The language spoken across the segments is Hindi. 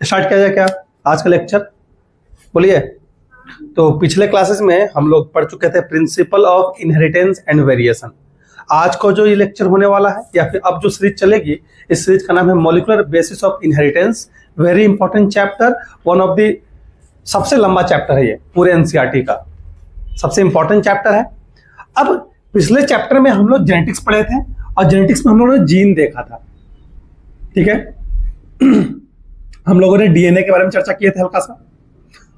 स्टार्ट किया जाए क्या आज का लेक्चर? बोलिए। तो पिछले क्लासेस में हम लोग पढ़ चुके थे principle of inheritance and variation. आज को जो ये लेक्चर होने वाला है या फिर अब जो सीरीज चलेगी, इस सीरीज का नाम है molecular basis of inheritance. Very important chapter, one of the सबसे लंबा चैप्टर है ये पूरे एनसीईआरटी का, सबसे इंपॉर्टेंट चैप्टर है। अब पिछले चैप्टर में हम लोग जेनेटिक्स पढ़े थे और जेनेटिक्स में हम लोगों ने जीन देखा था, ठीक है। हम लोगों ने डीएनए के बारे में चर्चा किए थे हल्का सा,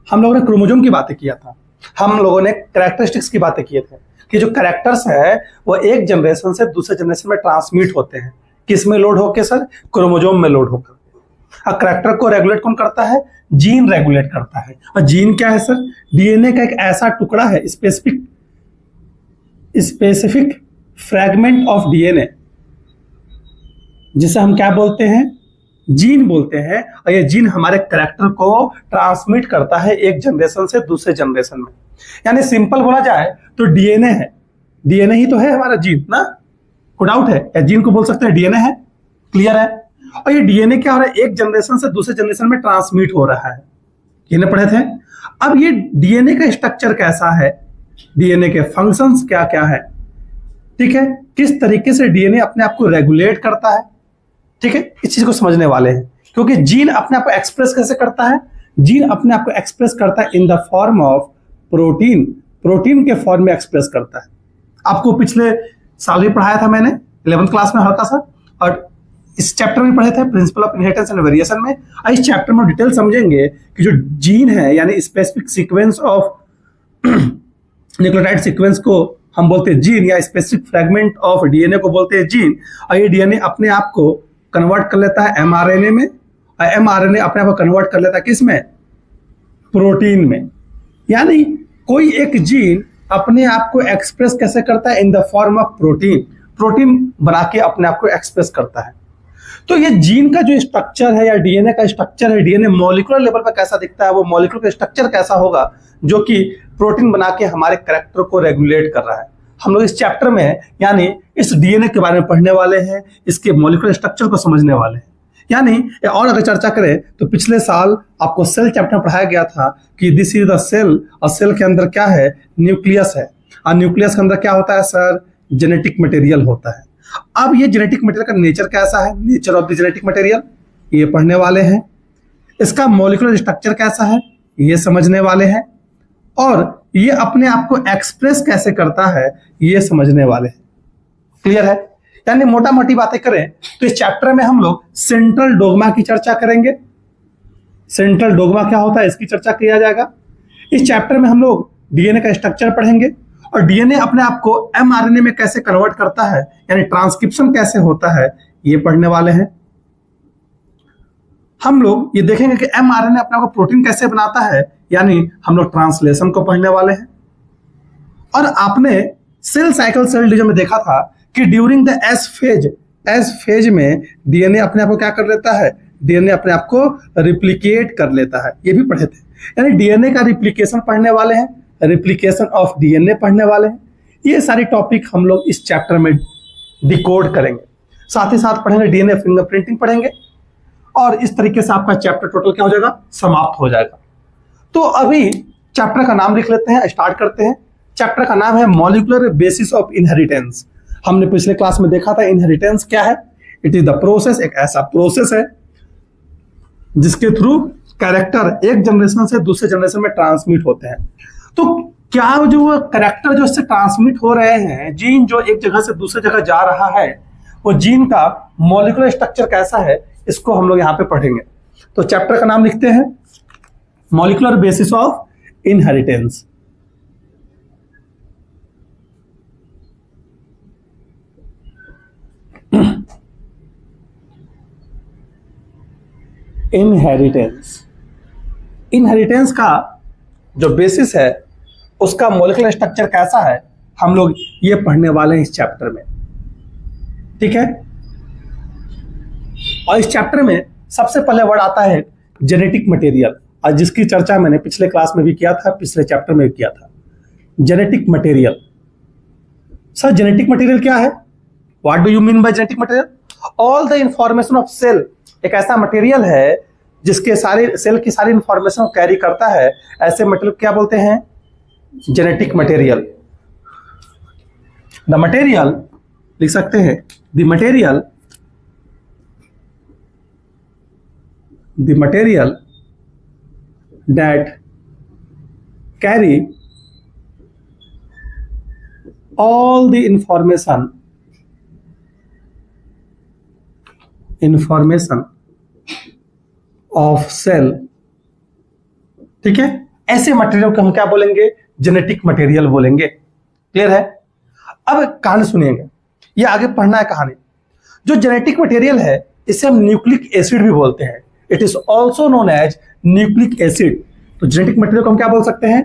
हम लोगों ने क्रोमोसोम की बातें किया था, हम लोगों ने कैरेक्टरिस्टिक्स की बातें किए थे कि जो कैरेक्टर्स है वो एक जनरेशन से दूसरे जनरेशन में ट्रांसमिट होते हैं। किस में लोड होकर सर? क्रोमोसोम में लोड होकर। और कैरेक्टर को रेगुलेट कौन करता है? जीन रेगुलेट करता है। और जीन क्या है सर? डीएनए का एक ऐसा टुकड़ा है, स्पेसिफिक फ्रैगमेंट ऑफ डीएनए, जिसे हम क्या बोलते हैं? जीन बोलते हैं। और ये जीन हमारे कैरेक्टर को ट्रांसमिट करता है एक जनरेशन से दूसरे जनरेशन में। यानी सिंपल बोला जाए तो डीएनए है, डीएनए ही तो है हमारा जीन ना, कोई डाउट है? या जीन को बोल सकते हैं डीएनए है, क्लियर है। और ये डीएनए क्या हो रहा है? एक जनरेशन से दूसरे जनरेशन में ट्रांसमिट हो रहा है, ये पढ़े थे। अब ये डीएनए का स्ट्रक्चर कैसा है, डीएनए के फंक्शंस क्या क्या है, ठीक है, किस तरीके से डीएनए अपने आप को रेगुलेट करता है, ठीक है, इस चीज को समझने वाले हैं। क्योंकि जीन अपने आप को एक्सप्रेस कैसे करता है? जीन अपने आप को एक्सप्रेस करता है in the form of protein, protein के फॉर्म में एक्सप्रेस करता है। आपको पिछले साल भी पढ़ाया था मैंने 11th क्लास में हल्का सा, और इस चैप्टर में पढ़े थे principle of inheritance and variation में। और इस चैप्टर में डिटेल समझेंगे कि जो जीन है यानी specific sequence of nucleotide sequence को हम बोलते हैं जीन, या स्पेसिफिक फ्रैगमेंट ऑफ डीएनए को बोलते हैं जीन। और ये डीएनए अपने आप को कन्वर्ट कर लेता है एमआरएनए में, और एमआरएनए अपने आप को कन्वर्ट कर लेता है किस में? प्रोटीन में। यानी कोई एक जीन अपने आप को एक्सप्रेस कैसे करता है? In the form of protein, protein बना के अपने आप को एक्सप्रेस करता है। तो ये जीन का जो स्ट्रक्चर है या डीएनए का स्ट्रक्चर है, डीएनए मॉलिक्यूलर लेवल पर कैसा दिखता है, वो मॉलिक्यूलर का स्ट्रक्चर कैसा होगा जो कि प्रोटीन बना के हमारे कैरेक्टर को रेगुलेट कर रहा है। हम लोग इस चैप्टर में यानी इस डीएनए के बारे में पढ़ने वाले हैं, इसके मॉलिक्यूलर स्ट्रक्चर को समझने वाले हैं। यानी और अगर चर्चा करें तो पिछले साल आपको सेल चैप्टर में पढ़ाया गया था कि दिस इज द सेल, और सेल के अंदर क्या है? न्यूक्लियस है। और न्यूक्लियस के अंदर क्या होता है सर? जेनेटिक मटेरियल होता है। अब ये जेनेटिक मटेरियल का नेचर कैसा है? Nature of the genetic material ये पढ़ने वाले हैं। इसका मॉलिक्यूलर स्ट्रक्चर कैसा है ये समझने वाले हैं। और ये अपने आप को एक्सप्रेस कैसे करता है ये समझने वाले हैं। क्लियर है? यानी मोटा मोटी बातें करें तो इस चैप्टर में हम लोग सेंट्रल डोग्मा की चर्चा करेंगे। सेंट्रल डोग्मा क्या होता है इसकी चर्चा किया जाएगा। इस चैप्टर में हम लोग डीएनए का स्ट्रक्चर पढ़ेंगे और डीएनए अपने आप को एमआरएनए में कैसे कन्वर्ट करता है, यानी ट्रांसक्रिप्शन कैसे होता है, ये पढ़ने वाले हैं। हम लोग ये देखेंगे कि एमआरएनए अपने आप को प्रोटीन कैसे बनाता है, यानी हम लोग ट्रांसलेशन को पढ़ने वाले हैं। और आपने सेल साइकिल सेल डिवीजन में देखा था कि ड्यूरिंग द एस फेज में डीएनए अपने आप को क्या कर लेता है? डीएनए अपने आप को रिप्लिकेट कर लेता है, ये भी पढ़े थे। यानी डीएनए का रिप्लिकेशन पढ़ने वाले हैं, रिप्लिकेशन ऑफ डीएनए पढ़ने वाले हैं। ये सारी टॉपिक हम लोग इस चैप्टर में डिकोड करेंगे। साथ ही साथ पढ़ेंगे डीएनए फिंगरप्रिंटिंग पढ़ेंगे, और इस तरीके से आपका चैप्टर टोटल क्या हो जाएगा? समाप्त हो जाएगा। तो अभी चैप्टर का नाम लिख लेते हैं, स्टार्ट करते हैं। चैप्टर का नाम है मॉलिक्यूलर बेसिस ऑफ इनहेरिटेंस। हमने पिछले क्लास में देखा था इनहेरिटेंस क्या है। इट इज द प्रोसेस, एक ऐसा प्रोसेस है जिसके थ्रू कैरेक्टर एक जनरेशन से दूसरे जनरेशन में ट्रांसमिट होते हैं। तो क्या जो कैरेक्टर जो इससे ट्रांसमिट हो रहे हैं, जीन जो एक जगह से दूसरे जगह जा रहा है, वो जीन का मॉलिक्यूलर स्ट्रक्चर कैसा है, इसको हम लोग यहां पे पढ़ेंगे। तो चैप्टर का नाम लिखते हैं molecular basis of inheritance. Inheritance, inheritance का जो बेसिस है उसका मॉलिक्यूलर स्ट्रक्चर कैसा है, हम लोग ये पढ़ने वाले हैं इस चैप्टर में, ठीक है। और इस चैप्टर में सबसे पहले वर्ड आता है जेनेटिक मटेरियल, और जिसकी चर्चा मैंने पिछले क्लास में भी किया था, पिछले चैप्टर में भी किया था। Genetic material. Sir genetic material क्या है? What do you mean by genetic material? All the information of cell एक ऐसा मटेरियल है जिसके सारे सेल की सारी इंफॉर्मेशन को कैरी करता है, ऐसे मटेरियल क्या बोलते हैं? Genetic material. द मटेरियल लिख सकते हैं, the material that carry all the information of cell, ठीक है, ऐसे मटेरियल को हम क्या बोलेंगे? जेनेटिक मटेरियल बोलेंगे। क्लियर है? अब कहानी सुनिएगा, ये आगे पढ़ना है कहानी। जो जेनेटिक मटेरियल है इसे हम न्यूक्लिक एसिड भी बोलते हैं। It is also known as nucleic acid. तो जेनेटिक मटेरियल को हम क्या बोल सकते हैं?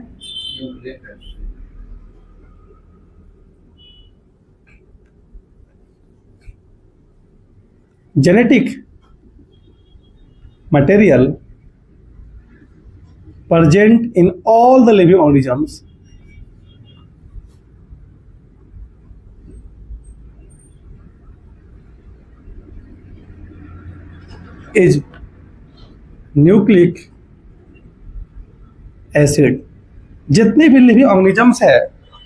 genetic material present in all the living organisms is nucleic acid। जितने भी लिविंग ऑर्गेनिजम्स है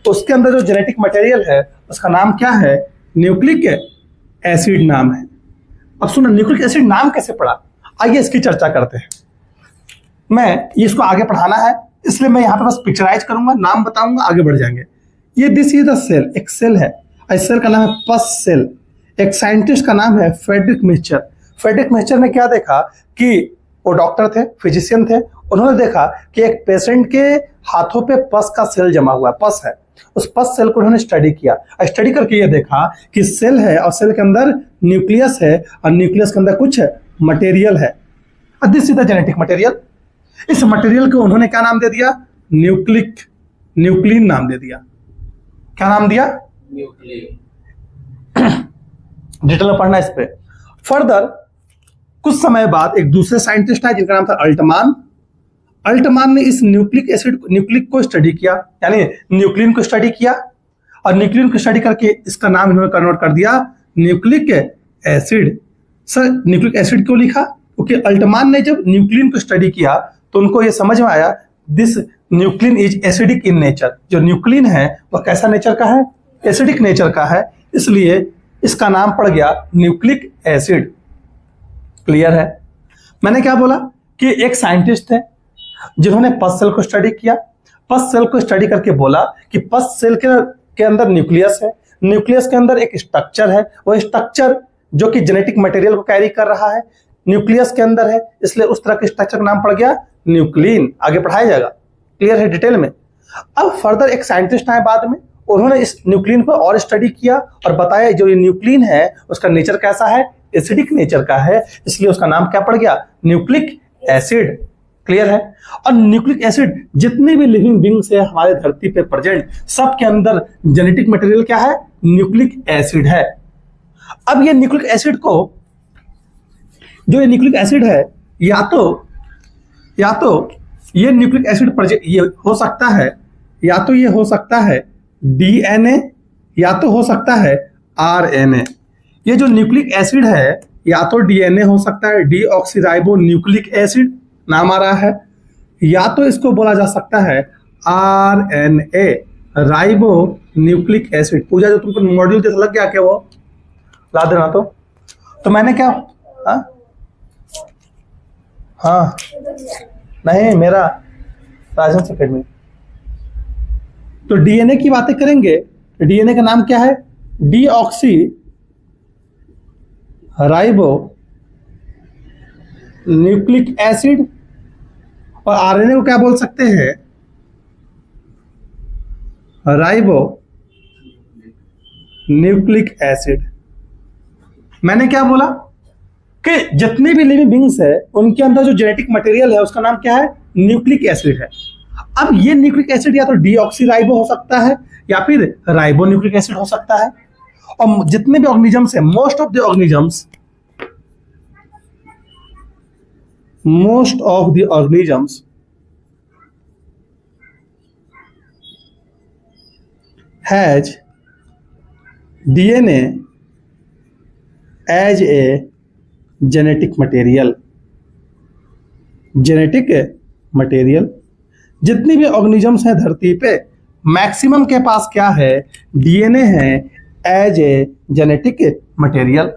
उसके अंदर जो जेनेटिक मटेरियल है उसका नाम क्या है? न्यूक्लिक एसिड नाम है। अब सुनो, न्यूक्लिक एसिड नाम कैसे पड़ा? आइए इसकी चर्चा करते हैं। मैं इसको आगे पढ़ाना है इसलिए मैं यहाँ पे बस पिक्चराइज करूंगा, नाम बताऊंगा, आगे बढ़ जाएंगे। ये दिस इज द सेल, एक सेल है। इस सेल का नाम है पस सेल। एक साइंटिस्ट का नाम है फ्रेडरिक मिक्सचर। फ्रेडरिक मिक्सचर ने क्या देखा कि वो डॉक्टर थे, फिजिशियन थे, उन्होंने देखा कि एक पेशेंट के हाथों पे पस का सेल जमा हुआ है, पस है। उस पस सेल को उन्होंने स्टडी किया। स्टडी करके ये देखा कि सेल है और सेल के अंदर न्यूक्लियस है और न्यूक्लियस के अंदर कुछ मटेरियल है। This is the genetic material. इस मटेरियल को उन्होंने क्या नाम दे दिया? न्यूक्लिन नाम दे दिया। क्या नाम दिया? न्यूक्लिन। डिटेल में पढ़ना इस पे। फर्दर कुछ समय बाद एक दूसरे साइंटिस्ट आए जिनका नाम था अल्टमान। अल्टमान ने इस न्यूक्लिक को स्टडी किया, यानी न्यूक्लिन को स्टडी किया, और न्यूक्लिन को स्टडी करके इसका नाम इन्होंने कन्वर्ट कर दिया nucleic acid. Sir nucleic acid क्यों लिखा? क्योंकि अल्टमान ने जब न्यूक्लिन को स्टडी किया तो उनको ये समझ में आया this nuclein is acidic in nature. जो न्यूक्लिन है वह कैसा नेचर का है? एसिडिक नेचर का है, इसलिए इसका नाम पड़ गया न्यूक्लिक एसिड। क्लियर है? मैंने क्या बोला कि एक साइंटिस्ट थे जिन्होंने पस सेल को स्टडी किया। पस सेल को स्टडी करके बोला कि पस सेल के अंदर न्यूक्लियस है, न्यूक्लियस के अंदर एक स्ट्रक्चर है, वो स्ट्रक्चर जो कि जेनेटिक मटेरियल को कैरी कर रहा है न्यूक्लियस के अंदर है, इसलिए उस तरह के स्ट्रक्चर का नाम पड़ गया न्यूक्लिन। आगे पढ़ाया जाएगा, क्लियर है डिटेल में। अब फर्दर एक साइंटिस्ट आए बाद में, उन्होंने इस न्यूक्लिन पर और स्टडी किया और बताया जो ये न्यूक्लिन है उसका नेचर कैसा है? एसिडिक नेचर का है, इसलिए उसका नाम क्या पड़ गया? Nucleic acid. क्लियर है? और न्यूक्लिक एसिड जितने भी लिविंग बींग्स है हमारे धरती पे प्रेजेंट, सब के अंदर जेनेटिक मटेरियल क्या है? न्यूक्लिक एसिड है। अब ये न्यूक्लिक एसिड को, जो ये न्यूक्लिक एसिड है, या तो ये न्यूक्लिक एसिड ये हो सकता है, या तो ये हो सकता है डीएनए, या तो हो सकता है आरएनए। ये जो न्यूक्लिक एसिड है या तो डीएनए हो सकता है, डीऑक्सीराइबो न्यूक्लिक एसिड नाम आ रहा है, या तो इसको बोला जा सकता है आरएनए, राइबो न्यूक्लिक एसिड। पूजा जो तुमको मॉड्यूल जैसा लग गया क्या? वो ला देना। तो मैंने क्या, हाँ नहीं, मेरा राजन अकेडमी। तो डीएनए की बातें करेंगे, डीएनए का नाम क्या है? Deoxy ribo nucleic acid. और आरएनए को क्या बोल सकते हैं? Ribo nucleic acid. मैंने क्या बोला कि जितने भी लिविंग बींग्स है उनके अंदर जो जेनेटिक मटेरियल है उसका नाम क्या है? न्यूक्लिक एसिड है। अब ये न्यूक्लिक एसिड या तो डीऑक्सीराइबो हो सकता है या फिर राइबो न्यूक्लिक एसिड हो सकता है। और जितने भी ऑर्गेनिजम्स है, most of the organisms has DNA as a genetic material। Genetic material. जितनी भी ऑर्गेनिजम्स हैं धरती पे, मैक्सिमम के पास क्या है, डीएनए है एज ए जेनेटिक मटेरियल।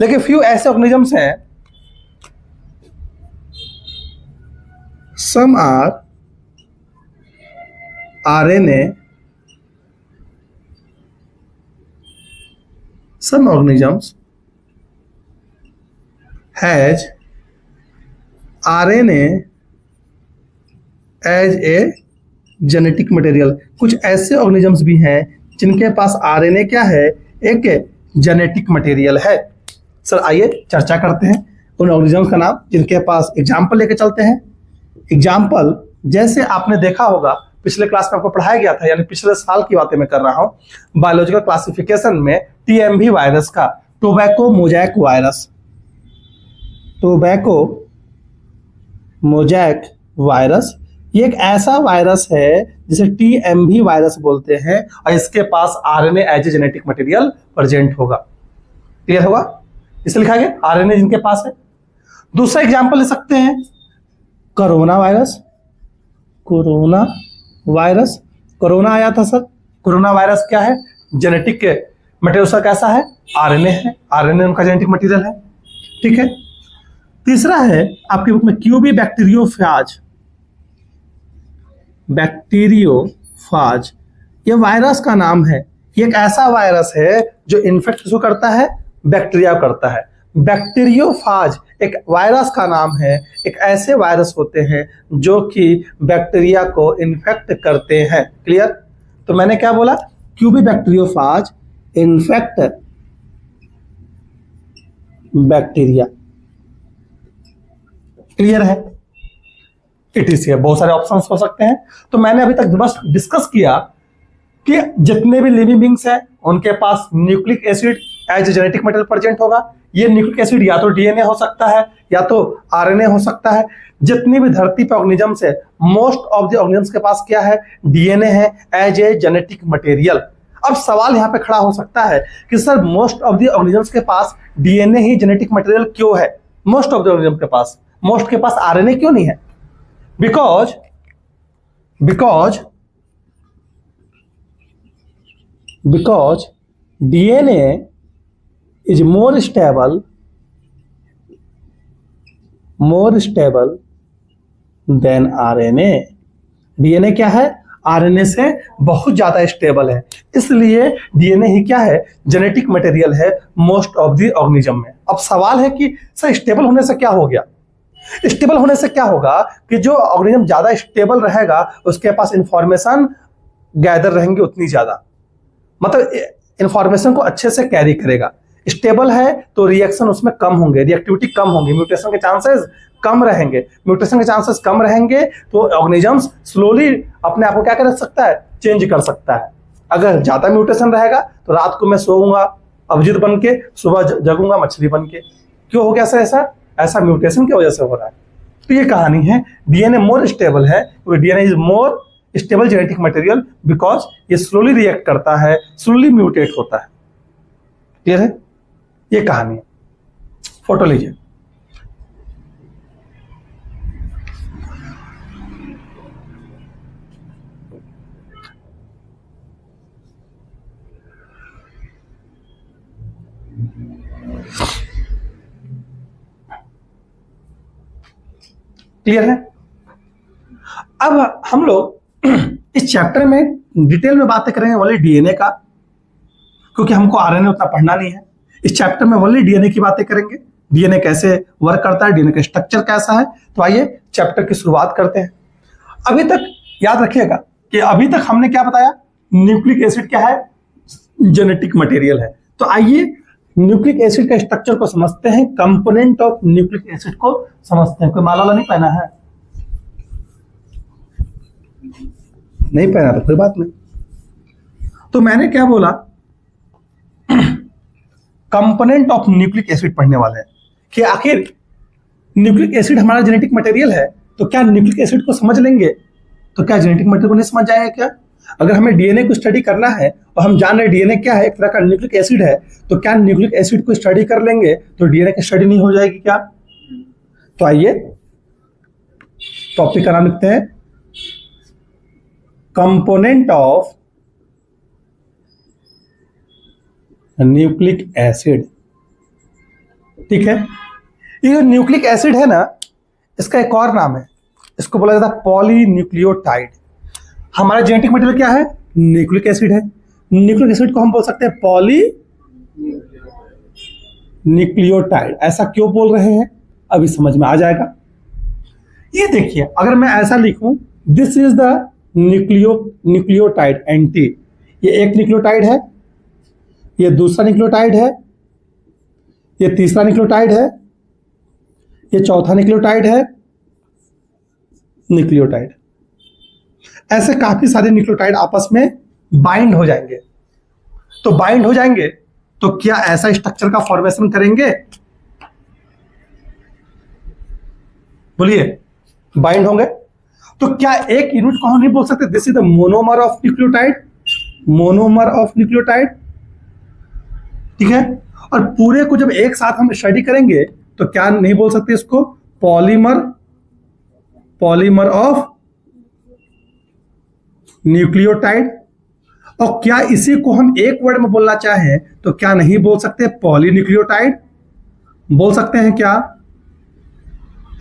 लेकिन फ्यू ऐसे ऑर्गेनिजम्स हैं, some are RNA, some organisms has RNA as a genetic material. कुछ ऐसे ऑर्गेनिजम्स भी हैं जिनके पास आरएनए क्या है, एक जेनेटिक मटेरियल है। सर आइए चर्चा करते हैं उन ऑर्गेनिजम्स का नाम जिनके पास एग्जाम्पल लेके चलते हैं। एग्जाम्पल जैसे आपने देखा होगा पिछले क्लास में आपको पढ़ाया गया था, यानी पिछले साल की बातें मैं कर रहा हूं, बायोलॉजिकल क्लासिफिकेशन में टीएमवी वायरस का, tobacco mosaic virus, tobacco mosaic virus, ये एक ऐसा वायरस है जिसे टीएमवी वायरस बोलते हैं और इसके पास RNA as a genetic material present होगा। क्लियर होगा? इसे लिखा गया आरएनए जिनके पास है। दूसरा एग्जांपल ले सकते हैं corona virus. Corona virus, corona आया था सर, कोरोना वायरस क्या है, जेनेटिक मटेरियल उसका कैसा है, आरएनए है, आरएनए उनका जेनेटिक मटेरियल है। ठीक है। तीसरा है आपके बुक में क्यूबी बैक्टीरियोफाज, बैक्टीरियोफाज, ये वायरस का नाम है। ये एक ऐसा वायरस है जो इन्फेक्ट किसको करता है, बैक्टीरिया करता है। बैक्टीरियोफाज एक वायरस का नाम है, एक ऐसे वायरस होते हैं जो कि बैक्टीरिया को इन्फेक्ट करते हैं। क्लियर? तो मैंने क्या बोला, QB bacteriophage infect bacteria. Clear है? इटीसी है, बहुत सारे ऑप्शंस हो सकते हैं। तो मैंने अभी तक बस डिस्कस किया कि जितने भी लिविंग बींग्स हैं उनके पास nucleic acid as a genetic material present होगा। ये न्यूक्लिक एसिड या तो डीएनए हो सकता है या तो आरएनए हो सकता है। जितनी भी धरती पे ऑर्गेनिजम्स है, मोस्ट ऑफ द ऑर्गेनिजम्स के पास क्या है, डीएनए है एज ए जेनेटिक मटेरियल। अब सवाल यहाँ पे खड़ा हो सकता है कि sir most of the organisms के पास डीएनए ही जेनेटिक मटेरियल क्यों है, मोस्ट ऑफ द ऑर्गेनिजम के पास, मोस्ट के पास आरएनए क्यों नहीं है? Because DNA is more stable than RNA। DNA क्या है, RNA से बहुत ज्यादा स्टेबल है, इसलिए DNA ही क्या है, जेनेटिक मटेरियल है मोस्ट ऑफ द ऑर्गेनिज्म में। अब सवाल है कि सर स्टेबल होने से क्या हो गया? स्टेबल होने से क्या होगा कि जो ऑर्गेनिज्म ज्यादा स्टेबल रहेगा उसके पास इंफॉर्मेशन गैदर रहेंगे उतनी ज्यादा, मतलब इंफॉर्मेशन को अच्छे से कैरी करेगा। स्टेबल है तो रिएक्शन उसमें कम होंगे, रिएक्टिविटी कम होंगी, म्यूटेशन के चांसेस कम रहेंगे। म्यूटेशन के चांसेस कम रहेंगे तो ऑर्गेनिजम्स स्लोली अपने आप को क्या कर सकता है, चेंज कर सकता है। अगर ज्यादा म्यूटेशन रहेगा तो रात को मैं सोऊंगा अभिजीत बन के, सुबह जगूंगा मछली बन के। क्यों हो गया सर ऐसा म्यूटेशन की वजह से हो रहा है। तो ये कहानी है, डीएनए मोर स्टेबल है, DNA is more stable genetic material because ये स्लोली रिएक्ट करता है, स्लोली म्यूटेट होता है। क्लियर है? ये कहानी है। फोटो लीजिए। क्लियर है? अब हम लोग इस चैप्टर में डिटेल में बातें करेंगे ओनली डीएनए का, क्योंकि हमको आरएनए उतना पढ़ना नहीं है। इस चैप्टर में ओनली डीएनए की बातें करेंगे, डीएनए कैसे वर्क करता है, डीएनए का स्ट्रक्चर कैसा है। तो आइए चैप्टर की शुरुआत करते हैं। अभी तक याद रखिएगा कि अभी तक हमने क्या बताया, न्यूक्लिक एसिड क्या है, जेनेटिक मटेरियल है। तो आइए न्यूक्लिक एसिड का स्ट्रक्चर को समझते हैं, कंपोनेंट ऑफ न्यूक्लिक एसिड को समझते हैं। कोई माला वाला नहीं पहना है? नहीं पहना तो कोई बात नहीं। तो मैंने क्या बोला, कंपोनेंट ऑफ न्यूक्लिक एसिड पढ़ने वाले हैं कि आखिर न्यूक्लिक एसिड हमारा जेनेटिक मटेरियल है, तो क्या न्यूक्लिक एसिड को समझ लेंगे तो क्या जेनेटिक मटेरियल को नहीं समझ जाएगा क्या? अगर हमें डीएनए को स्टडी करना है और हम जान रहे डीएनए क्या है, एक तरह का न्यूक्लिक एसिड है, तो क्या न्यूक्लिक एसिड को स्टडी कर लेंगे तो डीएनए की स्टडी नहीं हो जाएगी क्या? तो आइए टॉपिक का नाम लिखते हैं कंपोनेंट ऑफ न्यूक्लिक एसिड। ठीक है, ये जो न्यूक्लिक एसिड है ना, इसका एक और नाम है, इसको बोला जाता है पॉलीन्यूक्लियोटाइड। हमारा जेनेटिक मटेरियल क्या है? न्यूक्लिक एसिड है। न्यूक्लिक एसिड को हम बोल सकते हैं पॉलीन्यूक्लियोटाइड। ऐसा क्यों बोल रहे हैं अभी समझ में आ जाएगा। ये देखिए, अगर मैं ऐसा लिखूं, this is the nucleotide anti, ये एक न्यूक्लियोटाइड है, ये दूसरा न्यूक्लियोटाइड है, ये तीसरा न्यूक्लियोटाइड है, ये चौथा न्यूक्लियोटाइड है, न्यूक्लियोटाइड। ऐसे काफी सारे न्यूक्लियोटाइड आपस में बाइंड हो जाएंगे। तो बाइंड हो जाएंगे तो क्या ऐसा स्ट्रक्चर का फॉर्मेशन करेंगे? बोलिए, बाइंड होंगे तो क्या एक यूनिट को हम नहीं बोल सकते this is the monomer of nucleotide? Monomer of nucleotide, ठीक है। और पूरे को जब एक साथ हम स्टडी करेंगे तो क्या नहीं बोल सकते इसको? Polymer of nucleotide. और क्या इसी को हम एक वर्ड में बोलना चाहें तो क्या नहीं बोल सकते? पॉलीन्यूक्लियोटाइड बोल सकते हैं क्या?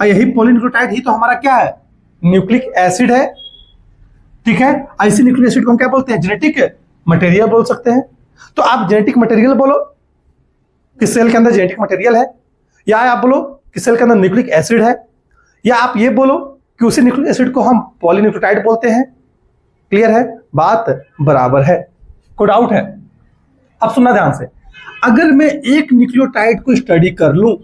यही पॉलीन्यूक्लियोटाइड ही तो हमारा क्या है? न्यूक्लिक एसिड है, ठीक है। ऐसी न्यूक्लिक एसिड को हम क्या बोलते हैं? जेनेटिक मटेरियल बोल सकते हैं। तो आप जेनेटिक मटेरियल बोलो कि सेल के अंदर जेनेटिक मटेरियल है, या आप बोलो कि सेल के अंदर न्यूक्लिक एसिड है, या आप ये बोलो कि उसी न्यूक्लिक एसिड को हम पॉलीन्यूक्लियोटाइड बोलते हैं। क्लियर है? बात बराबर है, कोई डाउट है? अब सुनना ध्यान से, अगर मैं एक न्यूक्लियोटाइड को स्टडी कर लूं,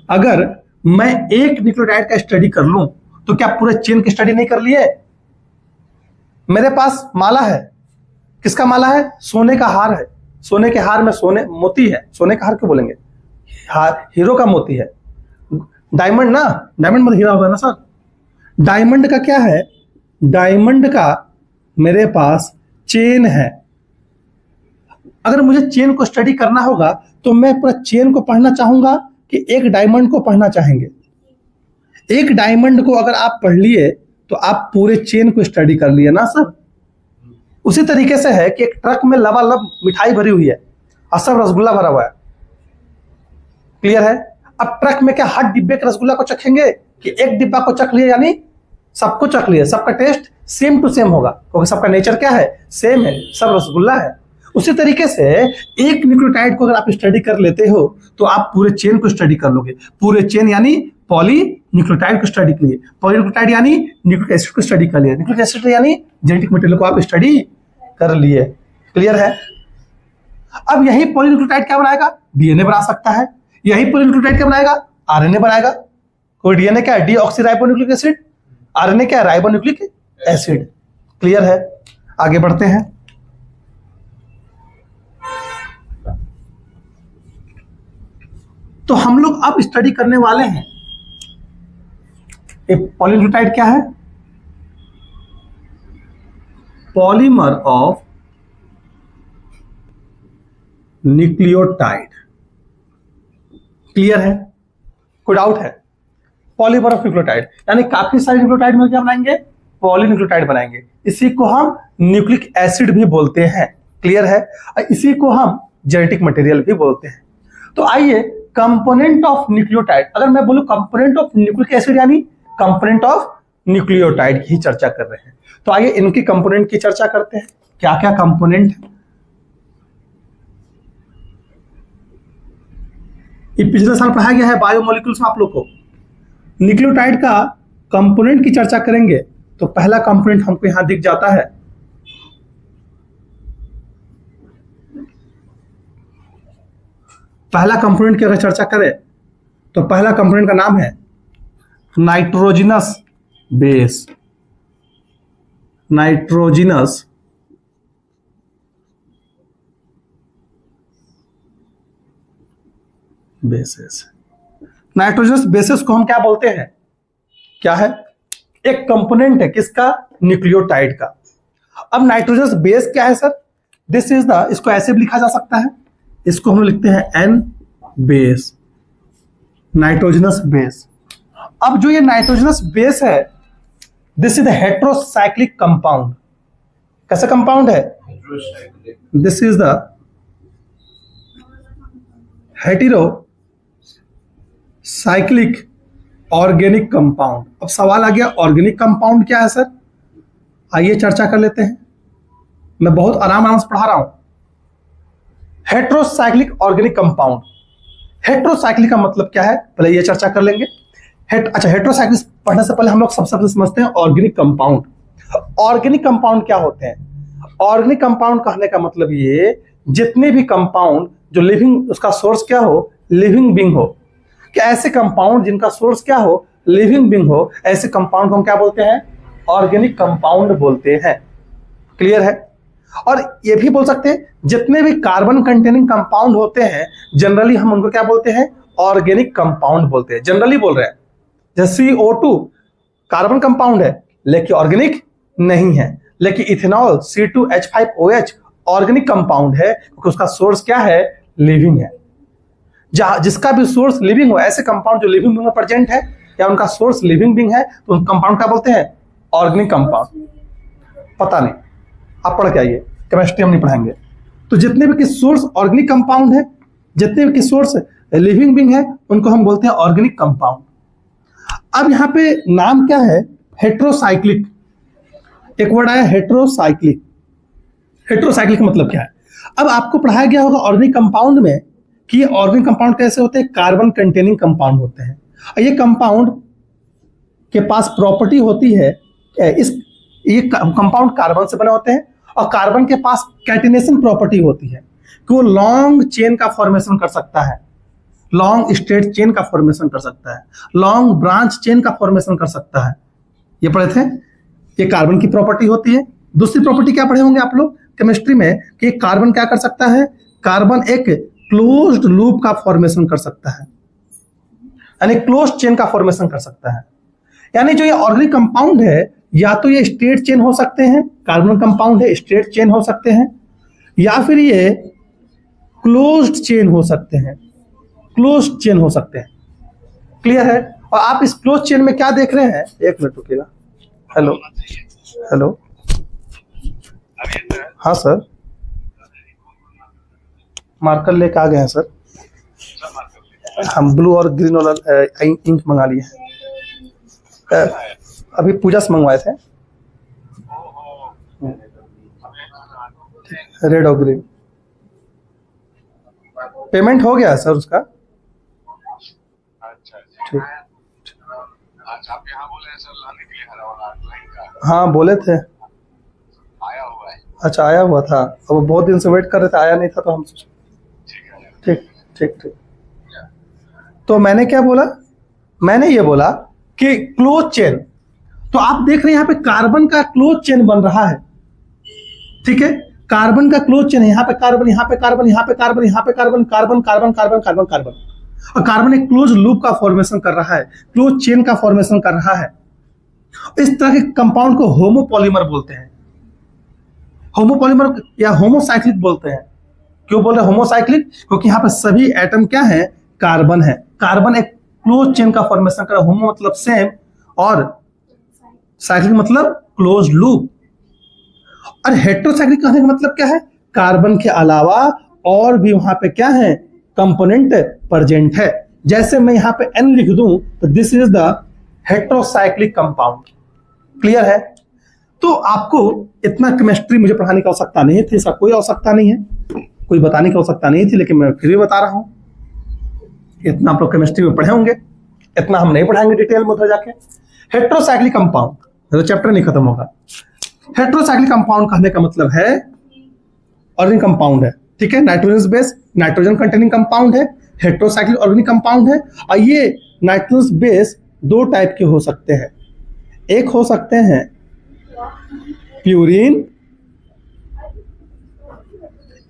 अगर मैं एक न्यूक्लियोटाइड का स्टडी कर लूं तो क्या पूरे चेन की स्टडी नहीं कर लिए? मेरे पास माला है, किसका माला है? सोने का हार है। सोने के हार में सोने मोती है, सोने का हार क्यों बोलेंगे? हार हीरो का मोती है। डायमंड ना, डायमंड मतलब हीरा होगा ना सर। डायमंड का क्या है? डायमंड का मेरे पास चेन है। अगर मुझे चेन को स्टडी करना होगा तो मैं पूरा चेन को पढ़ना चाहूंगा कि एक डायमंड को पढ़ना चाहेंगे? एक डायमंड को अगर आप पढ़ लिए तो आप पूरे चेन को स्टडी कर लिए ना सर। उसी तरीके से है कि एक ट्रक में लबालब मिठाई भरी हुई है और सब रसगुल्ला भरा हुआ है। क्लियर है? अब ट्रक में क्या हर डिब्बे के रसगुल्ला को चखेंगे कि एक डिब्बा को चख लिए यानी सबको चख लिए? सबका टेस्ट सेम टू सेम होगा क्योंकि सबका नेचर क्या है? सेम है, सब रसगुल्ला है। उसी तरीके से एक न्यूक्लियोटाइड को अगर आप स्टडी कर लेते हो तो आप पूरे चेन को स्टडी कर लोगे। पूरे चेन यानी पॉलीन्यूक्लियोटाइड को स्टडी कर लिए, पॉलीन्यूक्लियोटाइड यानी न्यूक्लिक एसिड को स्टडी कर लिया, न्यूक्लिक एसिड यानी जेनेटिक मटेरियल को आप स्टडी कर लिए। क्लियर है? अब यही पॉलीन्यूक्लियोटाइड क्या बनाएगा? डीएनए बना सकता है। यही पॉलीन्यूक्लियोटाइड क्या बनाएगा? आरएनए बनाएगा। कोई डीएनए क्या है? Deoxyribonucleic acid. आरएनए क्या है? Ribonucleic acid. क्लियर है? आगे बढ़ते हैं। तो हम लोग अब स्टडी करने वाले हैं पॉलीन्यूक्लियोटाइड क्या है? Polymer of nucleotide. क्लियर है? कोई डाउट है? पॉलीमर ऑफ न्यूक्लियोटाइड यानी काफी सारे न्यूक्लियोटाइड मिलकर बनाएंगे, पॉलीन्यूक्लियोटाइड बनाएंगे। इसी को हम न्यूक्लिक एसिड भी बोलते हैं। क्लियर है? इसी को हम जेनेटिक मटेरियल भी बोलते हैं। तो आइए, कंपोनेंट ऑफ न्यूक्लियोटाइड, अगर मैं बोलूं कंपोनेंट ऑफ न्यूक्लिक एसिड यानी कंपोनेंट ऑफ न्यूक्लियोटाइड की चर्चा कर रहे हैं। तो आइए इनकी कंपोनेंट की चर्चा करते हैं, क्या क्या कंपोनेंट है। ये पिछले साल पढ़ाया गया है बायोमोलिक्यूल्स में आप लोग को। न्यूक्लियोटाइड का कंपोनेंट की चर्चा करेंगे तो पहला कंपोनेंट हमको यहां दिख जाता है, पहला कंपोनेंट की अगर चर्चा करें तो पहला कंपोनेंट का नाम है nitrogenous base. Nitrogenous bases. Nitrogenous bases को हम क्या बोलते हैं? क्या है? एक कंपोनेंट है किसका? न्यूक्लियोटाइड का। अब नाइट्रोजनस बेस क्या है सर? दिस इज द, इसको ऐसे भी लिखा जा सकता है, इसको हम लिखते हैं एन बेस, नाइट्रोजनस बेस। अब जो ये नाइट्रोजनस बेस है, this is the heterocyclic compound. कैसा कंपाउंड है? This is the heterocyclic organic compound. अब सवाल आ गया, ऑर्गेनिक कंपाउंड क्या है सर? आइए चर्चा कर लेते हैं। मैं बहुत आराम से पढ़ा रहा हूं। हेट्रोसाइक्लिक ऑर्गेनिक कंपाउंड, हेट्रोसाइक्लिक का मतलब क्या है, पहले ये चर्चा कर लेंगे। अच्छा, हेट्रोसाइक्लिक पढ़ने से पहले हम लोग सबसे पहले समझते हैं ऑर्गेनिक कंपाउंड। ऑर्गेनिक कंपाउंड क्या होते हैं? ऑर्गेनिक कंपाउंड कहने का मतलब ये, जितने भी कंपाउंड जो लिविंग, उसका सोर्स क्या हो, लिविंग बीइंग हो। क्या ऐसे कंपाउंड जिनका सोर्स क्या हो, लिविंग बीइंग हो, ऐसे कंपाउंड को हम क्या बोलते हैं? ऑर्गेनिक कंपाउंड बोलते हैं। क्लियर है? और ये भी बोल सकते हैं, जितने भी कार्बन कंटेनिंग कंपाउंड होते हैं जनरली हम उनको क्या बोलते हैं? ऑर्गेनिक कंपाउंड बोलते हैं। जनरली बोल रहे हैं, जैसे CO2 कार्बन कंपाउंड है लेकिन ऑर्गेनिक नहीं है, लेकिन इथेनॉल C2H5OH ऑर्गेनिक कंपाउंड है क्योंकि उसका सोर्स क्या है? लिविंग है। जहां जिसका भी सोर्स लिविंग हो, ऐसे कंपाउंड जो लिविंग बीइंग में प्रेजेंट है या उनका सोर्स लिविंग बीइंग है, तो उन कंपाउंड क्या बोलते हैं? Organic compound. पता नहीं, आप पढ़ के आइए, केमिस्ट्री हम नहीं पढ़ाएंगे। तो जितने भी सोर्स ऑर्गेनिक कंपाउंड है, जितने भी सोर्स लिविंग बीइंग है, उनको हम बोलते हैं ऑर्गेनिक कंपाउंड। अब यहां पे नाम क्या है? हेट्रोसाइक्लिक। एक वर्ड आया हेट्रोसाइक्लिक। हेट्रोसाइक्लिक का मतलब क्या है? अब आपको पढ़ाया गया होगा ऑर्गेनिक कंपाउंड में कि ऑर्गेनिक कंपाउंड कैसे होते हैं? कार्बन कंटेनिंग कंपाउंड होते हैं। ये कंपाउंड के पास प्रॉपर्टी होती है, ये कंपाउंड कार्बन से बने होते हैं और कार्बन के पास कैटिनेशन प्रॉपर्टी होती है कि वो लॉन्ग चेन का फॉर्मेशन कर सकता है, लॉन्ग स्ट्रेट चेन का फॉर्मेशन कर सकता है, लॉन्ग ब्रांच चेन का फॉर्मेशन कर सकता है। ये पढ़े थे, ये कार्बन की प्रॉपर्टी होती है। दूसरी प्रॉपर्टी क्या पढ़े होंगे आप लोग केमिस्ट्री में कि कार्बन क्या कर सकता है? कार्बन एक क्लोज्ड लूप का फॉर्मेशन कर सकता है, यानी क्लोज चेन का फॉर्मेशन कर सकता है। यानी जो ये ऑर्गेनिक कंपाउंड है, या तो ये स्ट्रेट चेन हो सकते हैं, कार्बन कंपाउंड है स्ट्रेट चेन हो सकते हैं, या फिर ये क्लोज्ड चेन हो सकते हैं, क्लोज्ड चेन हो सकते हैं। क्लियर है? और आप इस क्लोज चेन में क्या देख रहे हैं? एक मिनट रुकिएगा। हेलो हेलो, हाँ सर, मार्कर लेके आ गए हैं सर। हम ब्लू और ग्रीन वाला इंक मंगा लिए हैं, अभी पूजा से मंगवाए थे, रेड और ग्रीन। पेमेंट हो गया सर उसका? ठीक, आप यहाँ बोले हैं सर लाने के लिए हरा वाला लाइन का? हाँ बोले थे, आया हुआ है। अच्छा आया हुआ था, अब बहुत दिन से वेट कर रहे थे, आया नहीं था तो हम सोचे। ठीक ठीक ठीक। तो मैंने क्या बोला? मैंने ये बोला कि क्लोज चेन, तो आप देख रहे हैं यहाँ पे कार्बन का क्लोज चेन बन रहा है। ठीक है, कार्बन का क्लोज चेन है, यहाँ पे कार्बन, यहाँ पे कार्बन, यहाँ पे कार्बन, यहाँ पे carbon, carbon carbon carbon carbon carbon, और कार्बन एक क्लोज लूप का फॉर्मेशन कर रहा है, क्लोज चेन का फॉर्मेशन कर रहा है। इस तरह के कंपाउंड को होमोपॉलीमर बोलते हैं। होमोपॉलीमर या होमोसाइक्लिक बोलते हैं। क्यों बोल रहे हैं होमोसाइक्लिक? क्योंकि यहाँ पे सभी एटम क्या है? कार्बन है। कार्बन एक क्लोज चेन का फॉर्मेशन कर रहा है। होमो मतलब सेम और साइक्लिक मतलब क्लोज लूप। और हेट्रोसाइक्लिक कहने का मतलब क्या है? कार्बन के अलावा और भी वहां पे क्या है? कंपोनेंट प्रेजेंट है। जैसे मैं यहां पे N लिख दूं तो this is the heterocyclic compound. Clear है? तो आपको इतना केमिस्ट्री मुझे पढ़ाने की आवश्यकता नहीं थी, इसका कोई आवश्यकता नहीं है, कोई बताने की आवश्यकता नहीं थी, लेकिन मैं फिर भी बता रहा हूं। इतना आप लोग केमिस्ट्री में पढ़े होंगे, इतना हम नहीं पढ़ाएंगे डिटेल में उधर जाके। हेट्रोसाइक्लिक कंपाउंड, तो चैप्टर नहीं खत्म होगा। हेट्रोसाइक्लिक कंपाउंड कहने का मतलब है ऑर्गेनिक कंपाउंड है। ठीक है, nitrogen base, nitrogen containing compound है, हेट्रोसाइक्लिक ऑर्गेनिक कंपाउंड है। और ये नाइट्रोजन बेस दो टाइप के हो सकते हैं। एक हो सकते हैं प्यूरिन,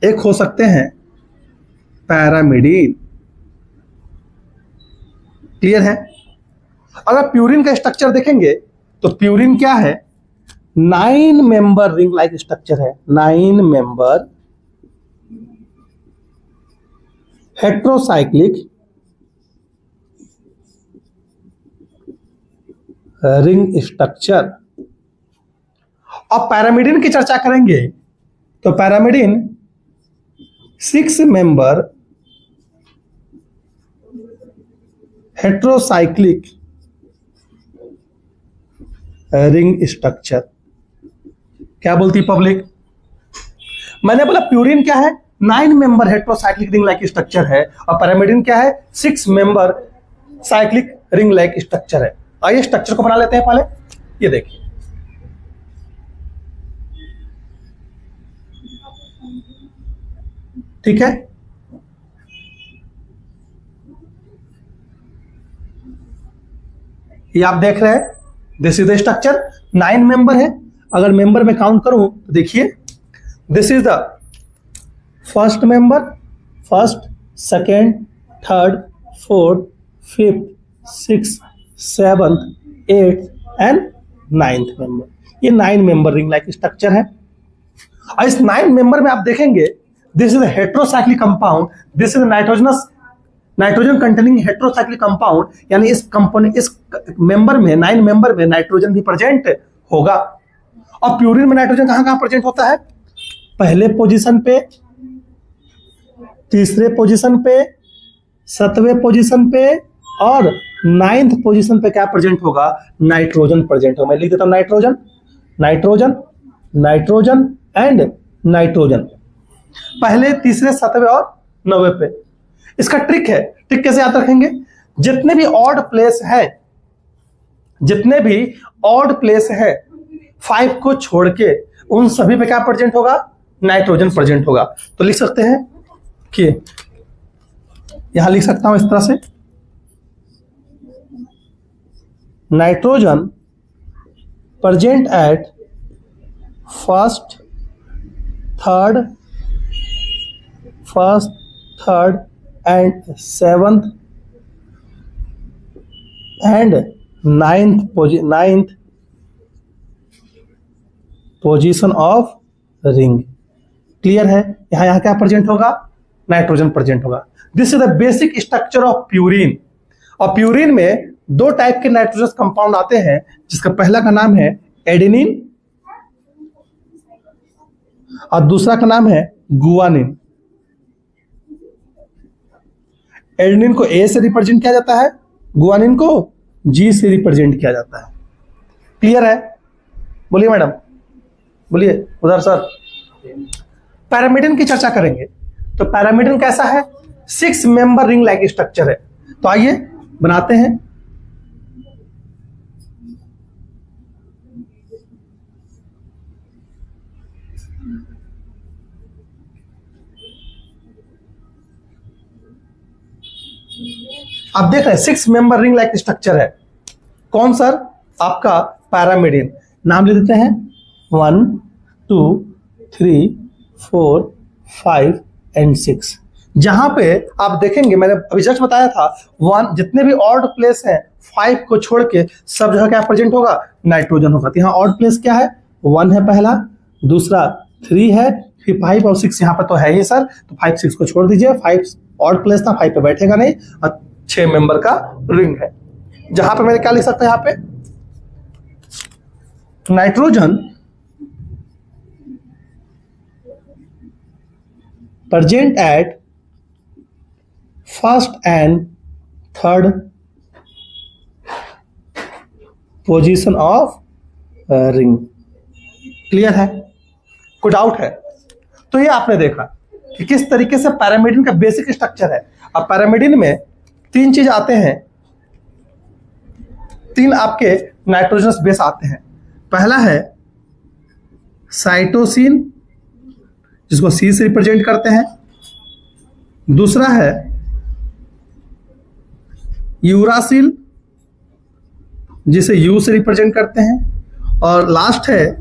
एक हो सकते हैं पैरामिडीन। क्लियर है? अगर प्यूरिन का स्ट्रक्चर देखेंगे तो प्यूरिन क्या है? 9 मेंबर रिंग लाइक स्ट्रक्चर है। 9 मेंबर हेट्रोसाइक्लिक रिंग स्ट्रक्चर। अब पैरामिडिन की चर्चा करेंगे तो pyrimidine 6 member heterocyclic ring structure. क्या बोलती पब्लिक? मैंने बोला प्यूरिन क्या है? 9 member heterocyclic ring like structure है, और पैरामिडिन क्या है? 6 member cyclic ring like structure है। आइए स्ट्रक्चर को बना लेते हैं पहले। ये देखिए, ठीक है। ये आप देख रहे हैं, this is the structure. 9 member है। अगर मेंबर में काउंट करूं तो देखिए, this is the first member, first, second, third, fourth, fifth, six, seventh, eighth and 9th member. ये 9 मेंबर रिंग लाइक स्ट्रक्चर है। और इस 9 मेंबर में आप देखेंगे, this is heterocyclic compound, this is nitrogen containing heterocyclic compound, यानी इस कंपोनेंट, इस मेंबर में, 9 मेंबर में नाइट्रोजन भी प्रेजेंट होगा। और प्यूरिन में नाइट्रोजन कहां कहां प्रेजेंट होता है? पहले पोजीशन पे, तीसरे पोजीशन पे, 7वें पोजीशन पे और 9th पोजीशन पे क्या प्रेजेंट होगा? नाइट्रोजन प्रेजेंट होगा। मैं लिख देता हूं nitrogen, nitrogen, nitrogen and nitrogen, पहले, तीसरे, 7वें और 9वें पे। इसका ट्रिक है, ट्रिक कैसे याद रखेंगे? जितने भी ऑड प्लेस है, जितने भी ऑड प्लेस है 5 को छोड़ के, उन सभी पे क्या प्रेजेंट होगा? नाइट्रोजन प्रेजेंट होगा। तो लिख सकते हैं कि यहां लिख सकता हूं इस तरह से, nitrogen present at first, third and 7th and 9th position of ring. Clear है? यहां क्या प्रेजेंट होगा? नाइट्रोजन प्रेजेंट होगा। This is the basic structure of purine. और प्यूरिन में 2 टाइप के नाइट्रोजन कंपाउंड आते हैं, जिसका पहला का नाम है एडेनिन और दूसरा का नाम है गुआनिन। एडेनिन को ए से रिप्रेजेंट किया जाता है, गुआनिन को जी से रिप्रेजेंट किया जाता है। क्लियर है? बोलिए मैडम, बोलिए उधर सर। पैरामिडिन की चर्चा करेंगे तो पैरामिडिन कैसा है? 6 मेंबर रिंग लाइक स्ट्रक्चर है। तो आइए बनाते हैं। आप देख रहे हैं 6 मेंबर रिंग लाइक स्ट्रक्चर है। कौन सर? आपका पैरामिडिन। नाम ले देते हैं 1, 2, 3, 4, 5 एंड 6। जहां पे आप देखेंगे, मैंने अभी जस्ट बताया था, 1, जितने भी ऑड प्लेस हैं 5 को छोड़ के सब जगह क्या प्रेजेंट होगा? नाइट्रोजन होगा। तो यहाँ ऑड प्लेस क्या है? 1 है पहला, दूसरा 3 है, फिर 5 और 6 यहाँ पे तो है ही सर, तो 5, 6 को छोड़ दीजिए। 5 ऑड प्लेस था, 5 पे बैठेगा नहीं, और 6 मेंबर का रिंग है। जहां पे मैंने क्या लिख सकता है यहाँ पे? Nitrogen present at first and third position of ring. Clear है? कोई डाउट है? तो ये आपने देखा कि किस तरीके से पैरामिडिन का बेसिक स्ट्रक्चर है। अब पैरामिडिन में 3 चीज आते हैं, 3 आपके नाइट्रोजनस बेस आते हैं। पहला है साइटोसिन, जिसको सी से रिप्रेजेंट करते हैं। दूसरा है यूरासिल, जिसे यू से रिप्रेजेंट करते हैं। और लास्ट है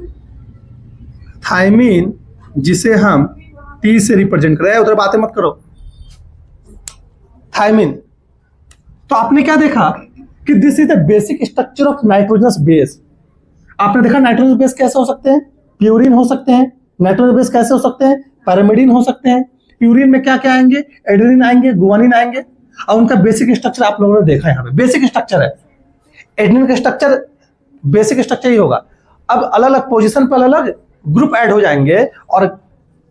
थाइमिन, जिसे हम टी से रिप्रेजेंट कर रहे हैं। उधर बातें मत करो। थाइमिन। तो आपने क्या देखा कि this is the basic structure of nitrogenous base. आपने देखा नाइट्रोजन बेस कैसे हो सकते हैं? प्यूरिन हो सकते हैं। नाइट्रोजन बेस कैसे हो सकते हैं? पैरामिडिन हो सकते हैं। प्यूरिन में क्या क्या आएंगे? एडेनिन आएंगे, गुआनिन आएंगे। और उनका बेसिक स्ट्रक्चर आप लोगों ने देखा। यहाँ पे बेसिक स्ट्रक्चर है। एडेनिन का स्ट्रक्चर बेसिक स्ट्रक्चर ही होगा। अब अलग अलग पोजीशन पर अलग अलग ग्रुप ऐड हो जाएंगे और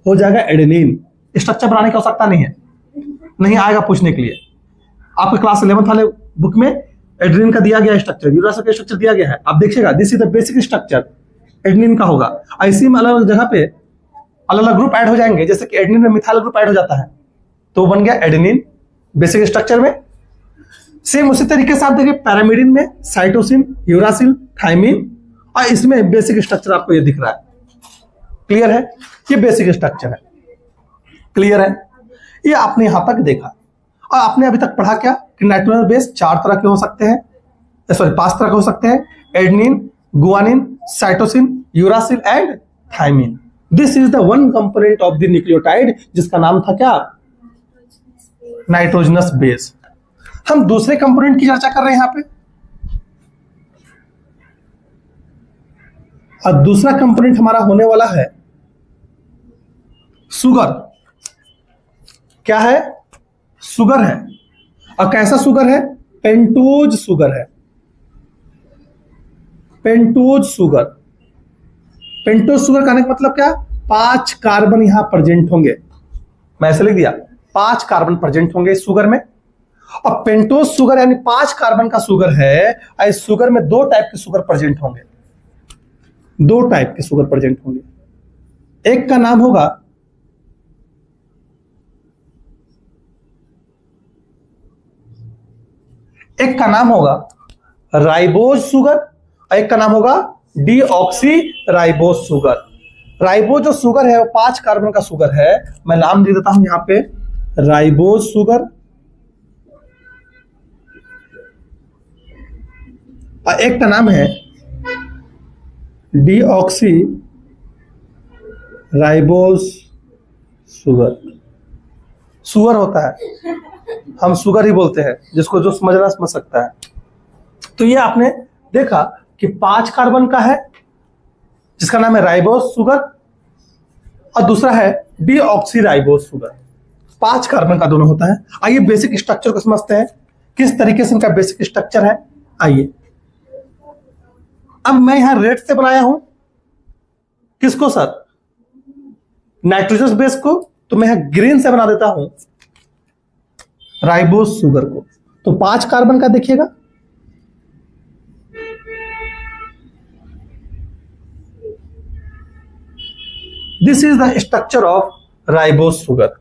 हो जाएगा एडेनिन। स्ट्रक्चर बनाने की आवश्यकता नहीं है, नहीं आएगा पूछने के लिए। आपके क्लास 11th वाले बुक में एडेनिन का दिया गया स्ट्रक्चर, यूरासिल का स्ट्रक्चर दिया गया है, आप देखिएगा this is the basic structure adenine का होगा। ऐसे में अलग अलग जगह पे अलग अलग ग्रुप ऐड हो जाएंगे, जैसे कि एडेनिन में मिथाइल ग्रुप ऐड हो जाता है तो बन गया एडेनिन बेसिक स्ट्रक्चर में। सेम उसी तरीके से आप देखिए पैरामिडिन में साइटोसिन, यूरासिल, थाइमिन, और इसमें बेसिक स्ट्रक्चर आपको ये दिख रहा है। क्लियर है? ये बेसिक स्ट्रक्चर है। क्लियर है? ये आपने यहां तक देखा और आपने अभी तक पढ़ा क्या कि नाइट्रोजन बेस 4 तरह के हो सकते हैं, सॉरी 5 तरह के हो सकते हैं, adenine, guanine, cytosine, uracil and thymine. This is the one component of the nucleotide जिसका नाम था क्या? Nitrogenous base. हम दूसरे कंपोनेंट की चर्चा कर रहे हैं यहां पे, और दूसरा कंपोनेंट हमारा होने वाला है सुगर। क्या है? सुगर है। और कैसा सुगर है? पेंटोज सुगर है। Pentose sugar. पेंटोज सुगर कहने का मतलब क्या? 5 कार्बन यहां प्रेजेंट होंगे। मैं ऐसे लिख दिया, 5 कार्बन प्रेजेंट होंगे इस सुगर में। और पेंटोज सुगर यानी 5 कार्बन का सुगर है, और इस सुगर में 2 टाइप के सुगर प्रेजेंट होंगे। 2 टाइप के सुगर प्रेजेंट होंगे। एक का नाम होगा राइबोज सुगर और एक का नाम होगा डीऑक्सी राइबोज सुगर। राइबोज जो सुगर है वो 5 कार्बन का सुगर है, मैं नाम दे देता हूं यहां पे राइबोज सुगर। और एक का नाम है डीऑक्सी राइबोज सुगर। सुगर होता है, हम सुगर ही बोलते हैं, जिसको जो समझना समझ सकता है। तो ये आपने देखा कि 5 कार्बन का है जिसका नाम है राइबोज सुगर, और दूसरा है डीऑक्सी राइबोज सुगर। 5 कार्बन का दोनों होता है। आइए बेसिक स्ट्रक्चर को समझते हैं, किस तरीके से इनका बेसिक स्ट्रक्चर है। आइए, अब मैं यहां रेड से बनाया हूं किसको सर? नाइट्रोजनस बेस को। तो मैं यहां ग्रीन से बना देता हूं राइबोज सुगर को। तो 5 कार्बन का देखिएगा, this is the structure of ribose sugar.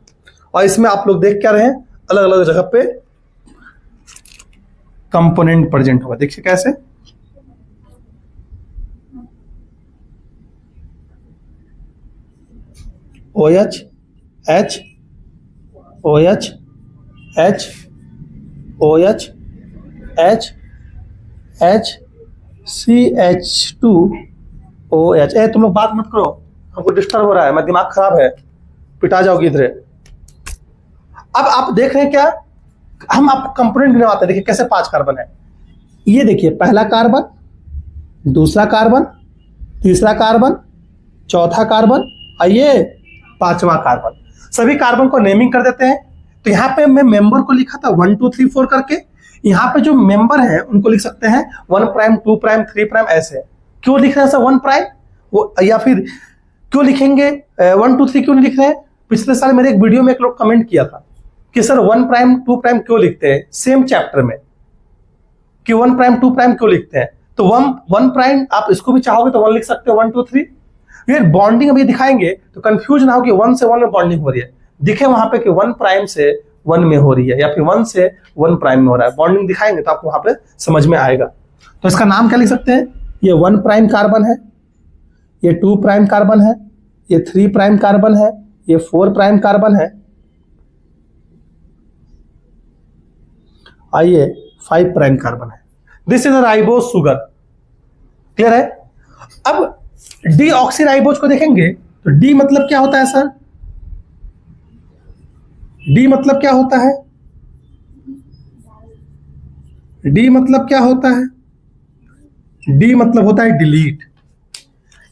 और इसमें आप लोग देख क्या रहे हैं, अलग अलग जगह पे कंपोनेंट प्रेजेंट होगा। देखिए कैसे, OH, H, OH, H, OH, H, H, CH2, OH। तुम लोग बात मत करो, हमको डिस्टर्ब हो रहा है, मैं दिमाग खराब है, पिटा जाओगी इधर। अब आप देख रहे हैं क्या, हम आप कंपोनेंट गिनवाते हैं। देखिए कैसे 5 कार्बन है। ये देखिए, पहला कार्बन, दूसरा कार्बन, तीसरा कार्बन, चौथा कार्बन, और ये 5वां कार्बन। सभी कार्बन को नेमिंग कर देते हैं। तो यहां पे मैं मेंबर को लिखा था 1 2 3 4 करके। यहां पे जो मेंबर है उनको लिख सकते हैं 1 प्राइम, 2 प्राइम, 3 प्राइम, ऐसे। क्यों लिख रहे हैं सर 1 प्राइम? वो या फिर क्यों लिखेंगे 1 2 3 क्यों नहीं लिख रहे हैं? पिछले साल मेरे एक वीडियो में एक लोग कमेंट किया था कि सर 1 प्राइम 2 प्राइम क्यों लिखते हैं सेम चैप्टर में, कि 1 प्राइम 2 प्राइम क्यों लिखते हैं? तो 1 प्राइम आप इसको भी चाहोगे तो 1 लिख सकते हो, 1 2 3। ये बॉन्डिंग अभी दिखाएंगे तो कंफ्यूज ना हो कि 1 से 1 में बॉन्डिंग हो रही है। दिखे वहां पे कि 1 प्राइम से 1 में हो रही है, या फिर 1 से 1 प्राइम में हो रहा है। बॉन्डिंग दिखाएंगे तो आपको वहां पे समझ में आएगा। तो इसका नाम क्या लिख सकते हैं? ये 1 प्राइम कार्बन है, ये 2 प्राइम कार्बन है, ये 3 प्राइम कार्बन है, ये 4 प्राइम कार्बन है, आइए 5 प्राइम कार्बन है। This is ribose sugar. Clear है? अब डीऑक्सी राइबोज को देखेंगे तो डी मतलब क्या होता है सर? डी मतलब क्या होता है? डी मतलब क्या होता है? डी मतलब होता है डिलीट।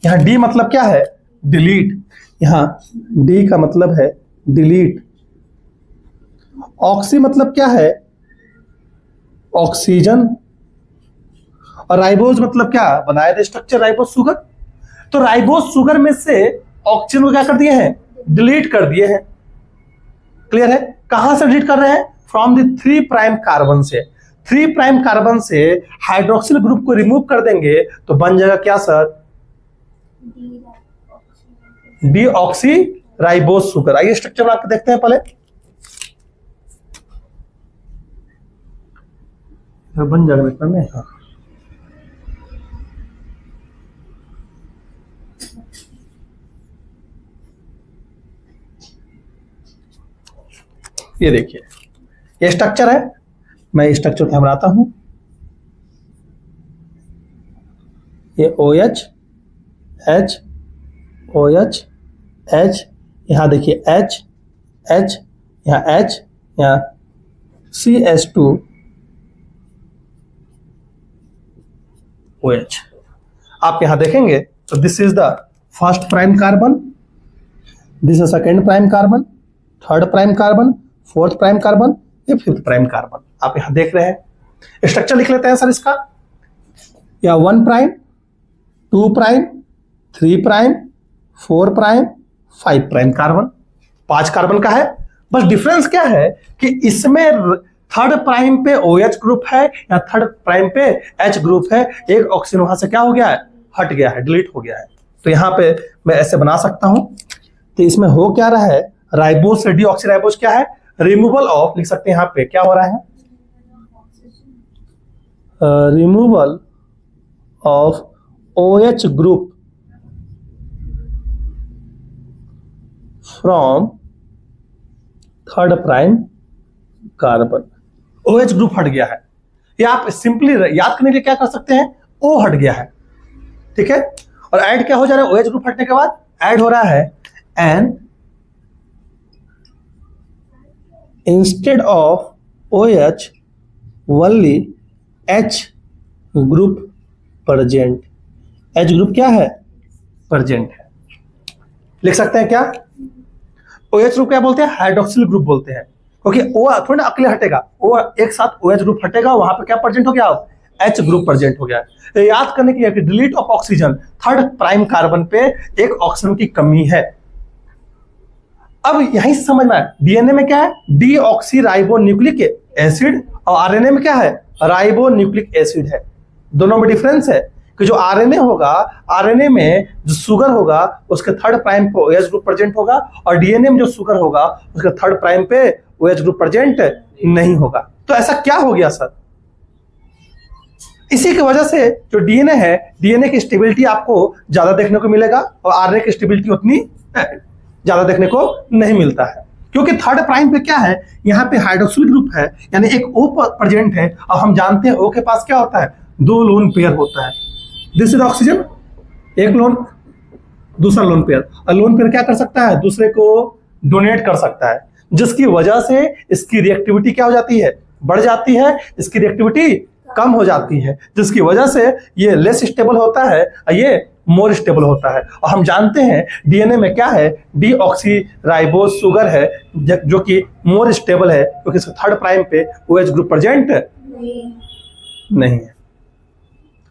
यहां डी मतलब क्या है? डिलीट। यहां डी का मतलब है डिलीट। ऑक्सी मतलब क्या है? ऑक्सीजन। और राइबोज मतलब क्या बनाया था स्ट्रक्चर राइबोज शुगर। तो राइबोज शुगर में से ऑक्सीजन को क्या कर दिए हैं, डिलीट कर दिए हैं। क्लियर है? कहां से डिलीट कर रहे हैं? फ्रॉम द 3 प्राइम कार्बन से। 3 प्राइम कार्बन से हाइड्रोक्सिल ग्रुप को रिमूव कर देंगे तो बन जाएगा क्या सर? Deoxy ribose sugar. आइए स्ट्रक्चर बना के देखते हैं पहले। बन जाएगा इतना में। हाँ, ये देखिए ये स्ट्रक्चर है। मैं स्ट्रक्चर को बनाता हूं। ये OH H OH H, यहां देखिए H H, यहां H, यहां CH2 OH। आप यहां देखेंगे तो this is the first prime carbon, this is second prime carbon, third prime carbon, fourth prime carbon, ये फिफ्थ प्राइम कार्बन। आप यहां देख रहे हैं। स्ट्रक्चर लिख लेते हैं सर इसका। या 1 prime, 2 prime, 3 prime, 4 prime, 5 prime carbon. 5 carbon का है। बस डिफरेंस क्या है कि इसमें थर्ड प्राइम पे OH ग्रुप है या थर्ड प्राइम पे H ग्रुप है। एक ऑक्सीजन वहां से क्या हो गया है, हट गया है, डिलीट हो गया है। तो यहां पे मैं ऐसे बना सकता हूं। तो इसमें हो क्या रहा है, राइबोज से डीऑक्सीराइबोज क्या है, रिमूवल ऑफ, लिख सकते हैं यहां पे क्या हो रहा है, removal of OH group from third prime carbon. OH group हट गया है। ये आप सिंपली याद करने के लिए क्या कर सकते हैं, O हट गया है, ठीक है। और ऐड क्या हो जा रहा है, OH ग्रुप हटने के बाद ऐड हो रहा है N instead of OH only H group present. H group क्या है, प्रेजेंट है। लिख सकते हैं क्या, OH ग्रुप क्या बोलते हैं, हाइड्रोक्सिल ग्रुप बोलते हैं, क्योंकि O थोड़ा ना अकेले हटेगा, O एक साथ OH ग्रुप हटेगा, वहां पे क्या प्रेजेंट हो गया, H ग्रुप प्रेजेंट हो गया। तो याद करने के लिए कि delete of oxygen, third prime carbon पे एक ऑक्सीजन की कमी है। अब यहीं से समझना है, डीएनए में क्या है, डीऑक्सी राइबो न्यूक्लिक एसिड, और आरएनए में क्या है, राइबो न्यूक्लिक एसिड है। दोनों में डिफरेंस है कि जो आरएनए होगा, आरएनए में जो शुगर होगा उसके थर्ड प्राइम पे OH ग्रुप प्रेजेंट होगा, और डीएनए में जो शुगर होगा उसके थर्ड प्राइम पे OH ग्रुप प्रेजेंट नहीं होगा। तो ऐसा क्या हो गया सर, इसी की वजह से जो डीएनए है, डीएनए की स्टेबिलिटी आपको ज्यादा देखने को मिलेगा और आरएनए की स्टेबिलिटी उतनी ज्यादा देखने को नहीं मिलता है, क्योंकि थर्ड प्राइम पे क्या है, यहाँ पे हाइड्रोक्सिल ग्रुप है, यानी एक O प्रेजेंट है। और हम जानते हैं O के पास क्या होता है, 2 लोन पेयर होता है। दिस इज ऑक्सीजन, एक लोन, दूसरा लोन पेयर। और लोन पेयर क्या कर सकता है, दूसरे को डोनेट कर सकता है, जिसकी वजह से इसकी रिएक्टिविटी क्या हो जाती है, बढ़ जाती है, इसकी रिएक्टिविटी कम हो जाती है, जिसकी वजह से ये लेस स्टेबल होता है और ये मोर स्टेबल होता है। और हम जानते हैं डीएनए में क्या है, डीऑक्सीराइबोज शुगर है, जो कि मोर स्टेबल है, क्योंकि इसके थर्ड प्राइम पे OH ग्रुप प्रेजेंट नहीं है।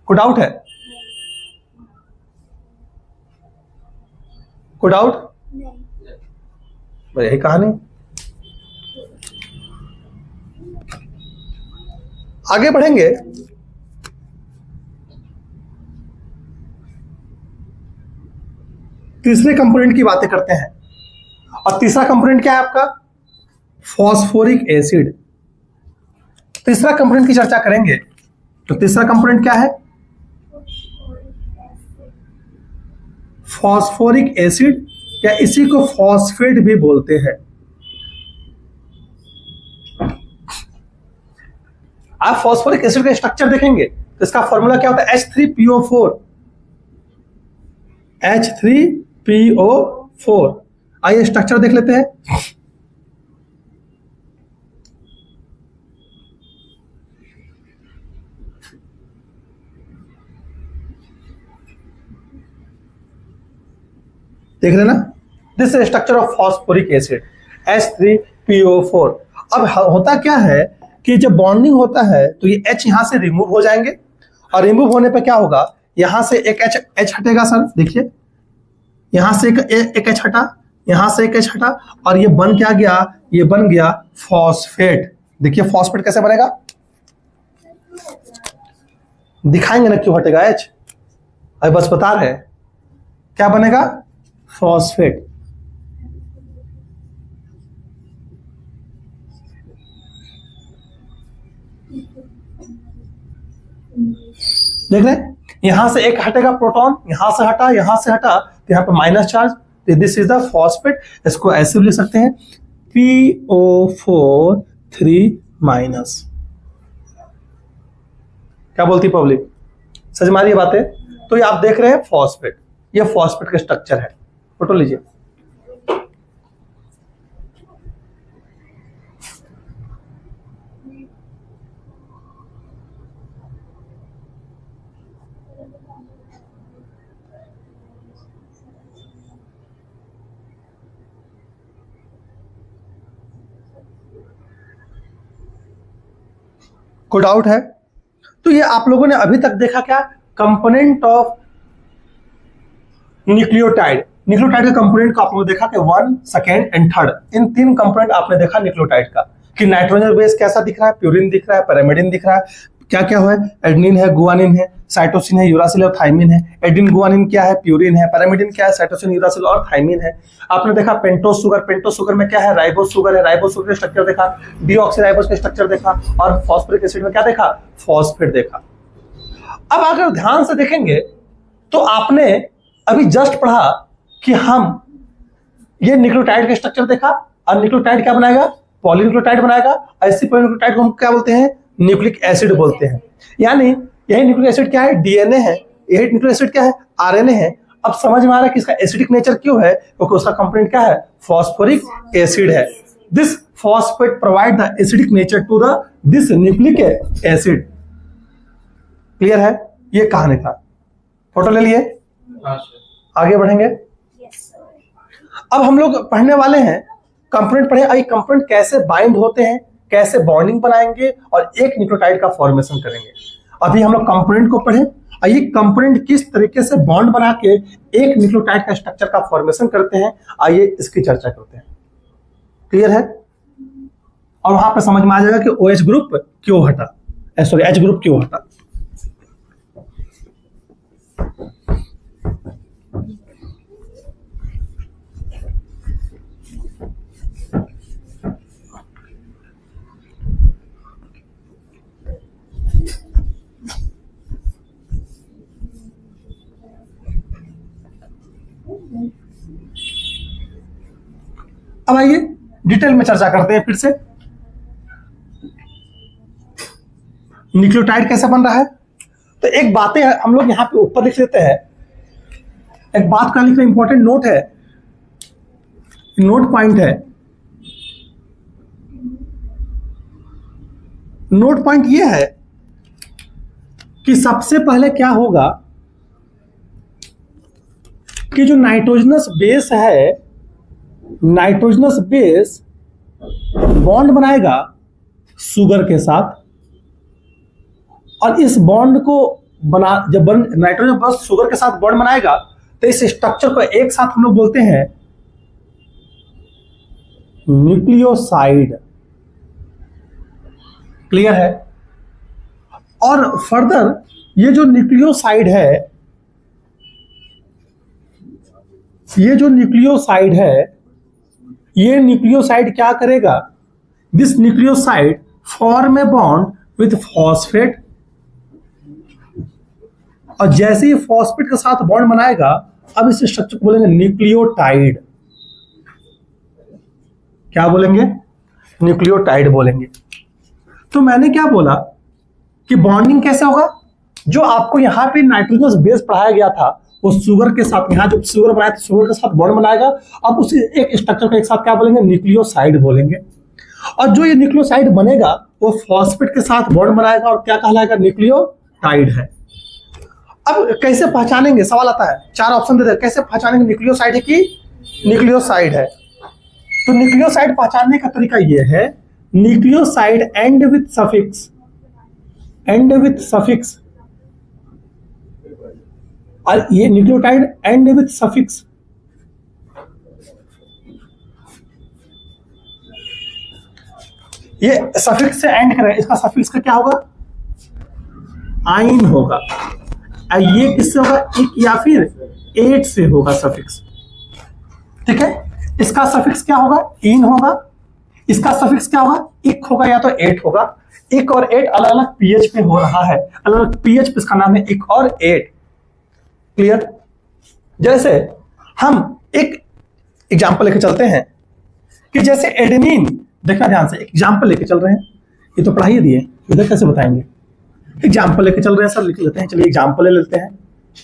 कोई डाउट है, कोई डाउट, यही कहानी। आगे बढ़ेंगे। तीसरे कंपोनेंट की बातें करते हैं, और तीसरा कंपोनेंट क्या है आपका, फॉस्फोरिक एसिड। तीसरा कंपोनेंट की चर्चा करेंगे। तो तीसरा कंपोनेंट क्या है, फॉस्फोरिक एसिड, या इसी को फॉस्फेट भी बोलते हैं। आप फॉस्फोरिक एसिड का स्ट्रक्चर देखेंगे तो इसका फॉर्मूला क्या होता है, H3PO4। H3PO4। आइए स्ट्रक्चर देख लेते हैं। देख रहे ना, this is structure of phosphoric acid, H3PO4। अब होता क्या है कि जब बॉन्डिंग होता है तो ये H यहां से रिमूव हो जाएंगे, और रिमूव होने पे क्या होगा, यहां से एक एच हटेगा सर, देखिए यहां से एक एच हटा, यहां से एक एच हटा, और ये बन क्या गया, ये बन गया फॉस्फेट। देखिए फॉस्फेट कैसे बनेगा, दिखाएंगे ना क्यों हटेगा एच, अभी बस बता रहे हैं क्या बनेगा, फॉस्फेट। देख रहे हैं, यहां से एक हटेगा प्रोटॉन, यहां से हटा, यहां से हटा, तो यहां पे माइनस चार्ज, तो दिस इज द फॉस्फेट। इसको ऐसे भी लिख सकते हैं PO4 3 माइनस। क्या बोलती पब्लिक, समझ में आ रही है बातें? तो ये आप देख रहे हैं फॉस्फेट, ये फॉस्फेट का स्ट्रक्चर है। फोटो लीजिए। कोई डाउट है? तो ये आप लोगों ने अभी तक देखा क्या, कंपोनेंट ऑफ न्यूक्लियोटाइड। न्यूक्लियोटाइड के कंपोनेंट को आप लोगों ने देखा कि 1, 2 एंड 3, इन 3 कंपोनेंट आपने देखा न्यूक्लियोटाइड का, कि नाइट्रोजन बेस कैसा दिख रहा है, प्यूरिन दिख रहा है, पैरामिडिन दिख रहा है, क्या क्या है, एडेनिन है, गुआनिन है, साइटोसिन है, यूरासिल और थाइमिन है। एडेनिन गुआनिन क्या है, प्यूरिन है, पैरामिडिन क्या है, साइटोसिन, यूरासिल और थाइमिन है। आपने देखा पेंटोस शुगर, पेंटोस शुगर में क्या है, राइबोस शुगर है, राइबोस शुगर का स्ट्रक्चर देखा, डीऑक्सीराइबोस का स्ट्रक्चर देखा, और फॉस्फोरिक एसिड में क्या देखा, फॉस्फेट देखा। अब अगर ध्यान से देखेंगे तो आपने अभी जस्ट पढ़ा कि हम ये न्यूक्लियोटाइड का स्ट्रक्चर देखा, और न्यूक्लियोटाइड क्या बनाएगा, पॉलीन्यूक्लियोटाइड बनाएगा। ऐसी पॉलीन्यूक्लियोटाइड को हम क्या बोलते हैं, न्यूक्लिक एसिड बोलते हैं। यानी यही न्यूक्लिक एसिड क्या है, डीएनए है, यही न्यूक्लिक एसिड क्या है, आरएनए है। अब समझ में आ रहा है कि इसका एसिडिक नेचर क्यों है, क्योंकि उसका कंपोनेंट क्या है, फॉस्फोरिक एसिड है। This phosphate provide the acidic nature to the this nucleic acid. Clear है, ये कहानी था। फोटो ले लिए, आगे बढ़ेंगे। अब हम लोग पढ़ने वाले हैं कंपोनेंट पढ़े, आई कंपोनेंट कैसे बाइंड होते हैं, कैसे बॉन्डिंग बनाएंगे और एक न्यूक्लियोटाइड का फॉर्मेशन करेंगे। अभी हम लोग कंपोनेंट को पढ़े, आइए कंपोनेंट किस तरीके से बॉन्ड बना के एक न्यूक्लियोटाइड का स्ट्रक्चर का फॉर्मेशन करते हैं, आइए इसकी चर्चा करते हैं। क्लियर है? और वहां पर समझ में आ जाएगा कि OH ग्रुप क्यों हटा, सॉरी H ग्रुप क्यों हटा। अब आइए डिटेल में चर्चा करते हैं फिर से, न्यूक्लियोटाइड कैसे बन रहा है। तो एक बातें हम लोग यहां पे ऊपर लिख लेते हैं, एक बात का लिखना इंपॉर्टेंट नोट है, नोट पॉइंट है। नोट पॉइंट ये है कि सबसे पहले क्या होगा कि जो नाइट्रोजनस बेस है, नाइट्रोजनस बेस बॉन्ड बनाएगा शुगर के साथ, और इस बॉन्ड को बना जब नाइट्रोजन बस शुगर के साथ बॉन्ड बनाएगा तो इस स्ट्रक्चर को एक साथ हम लोग बोलते हैं न्यूक्लियोसाइड। क्लियर है? और फर्दर ये जो न्यूक्लियोसाइड है, ये जो न्यूक्लियोसाइड है, ये न्यूक्लियोसाइड क्या करेगा, this nucleoside form a bond with phosphate, और जैसे ही फॉस्फेट के साथ बॉन्ड बनाएगा, अब इस स्ट्रक्चर को बोलेंगे न्यूक्लियोटाइड। क्या बोलेंगे, न्यूक्लियोटाइड बोलेंगे। तो मैंने क्या बोला कि बॉन्डिंग कैसे होगा, जो आपको यहां पे नाइट्रोजनस बेस पढ़ाया गया था वो शुगर के साथ, यहां जो शुगर बनाया था शुगर के साथ बॉन्ड बनाएगा, अब उसी एक स्ट्रक्चर को एक साथ क्या बोलेंगे, न्यूक्लियोसाइड बोलेंगे। और जो ये न्यूक्लियोसाइड बनेगा वो फॉस्फेट के साथ बॉन्ड बनाएगा और क्या कहलाएगा, न्यूक्लियोटाइड है। अब कैसे पहचानेंगे, सवाल आता है, 4 ऑप्शन देते हैं, कैसे पहचानेंगे न्यूक्लियोसाइड है कि न्यूक्लियोसाइड है। तो न्यूक्लियोसाइड पहचानने का तरीका यह है, न्यूक्लियोसाइड एंड विथ सफिक्स और ये न्यूक्लियोटाइड एंड विथ सफिक्स, ये सफिक्स से एंड करेगा, इसका सफिक्स का क्या होगा? आइन होगा। ये किससे होगा? इक या फिर एट से होगा सफिक्स। ठीक है, इसका सफिक्स क्या होगा? इन होगा। इसका सफिक्स क्या होगा? इक होगा या तो एट होगा। इक और एट अलग अलग पीएच पे हो रहा है, अलग अलग पीएच पे इसका नाम है इक और एट। क्लियर? जैसे हम एक एग्जांपल लेके चलते हैं कि जैसे एडेनिन, देखना ध्यान से, एग्जांपल लेके चल रहे हैं, ये तो पढ़ाई दिए, इधर कैसे बताएंगे? एग्जांपल लेके चल रहे हैं सर, लिख लेते हैं। चलिए एग्जांपल ले लेते हैं,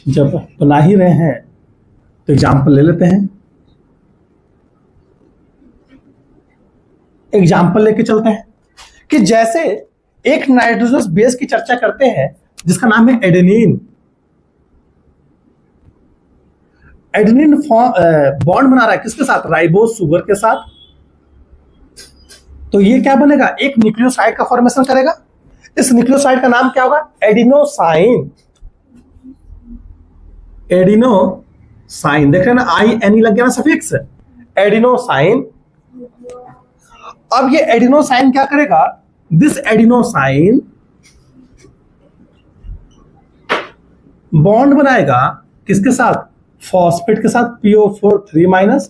जब बना ही रहे हैं तो एग्जांपल ले लेते हैं। एग्जांपल लेके चलते हैं कि जैसे एक नाइट्रोजनस बेस की चर्चा करते हैं जिसका नाम है एडेनिन। एडेनिन बॉन्ड बना रहा है किसके साथ? राइबोस शुगर के साथ। तो ये क्या बनेगा? एक न्यूक्लियोसाइड का फॉर्मेशन करेगा। इस न्यूक्लियोसाइड का नाम क्या होगा? एडिनोसाइन। एडिनोसाइन, देख रहे हैं ना, आई एन ई लग गया ना सफिक्स, एडिनोसाइन। अब ये एडिनोसाइन क्या करेगा? दिस एडिनोसाइन बॉन्ड बनाएगा किसके साथ? फॉस्फेट के साथ, PO4 3-।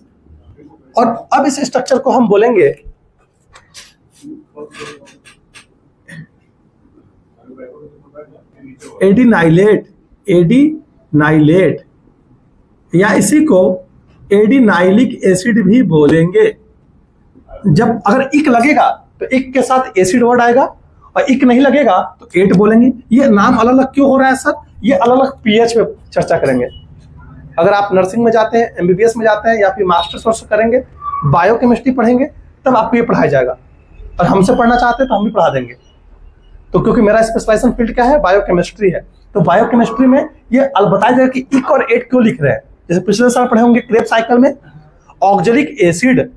और अब इस स्ट्रक्चर को हम बोलेंगे एडिनाइलेट। एडिनाइलेट या इसी को एडिनाइलिक एसिड भी बोलेंगे। जब अगर इक लगेगा तो इक के साथ एसिड वर्ड आएगा, और इक नहीं लगेगा तो एट बोलेंगे। ये नाम अलग अलग क्यों हो रहा है सर? ये अलग अलग पीएच पे चर्चा करेंगे। अगर आप नर्सिंग में जाते हैं, MBBS में जाते हैं, या फिर मास्टर्स कोर्स करेंगे, बायोकेमिस्ट्री पढ़ेंगे, तब आपको ये पढ़ाया जाएगा। और हमसे पढ़ना चाहते हैं तो हम भी पढ़ा देंगे। तो क्योंकि मेरा स्पेशलाइजेशन फील्ड क्या है? बायोकेमिस्ट्री है। तो बायोकेमिस्ट्री में ये बताया जाएगा कि इक और एट क्यों लिख रहे हैं। जैसे पिछले साल पढ़े होंगे क्रेब साइकिल में ऑक्जेलिक एसिड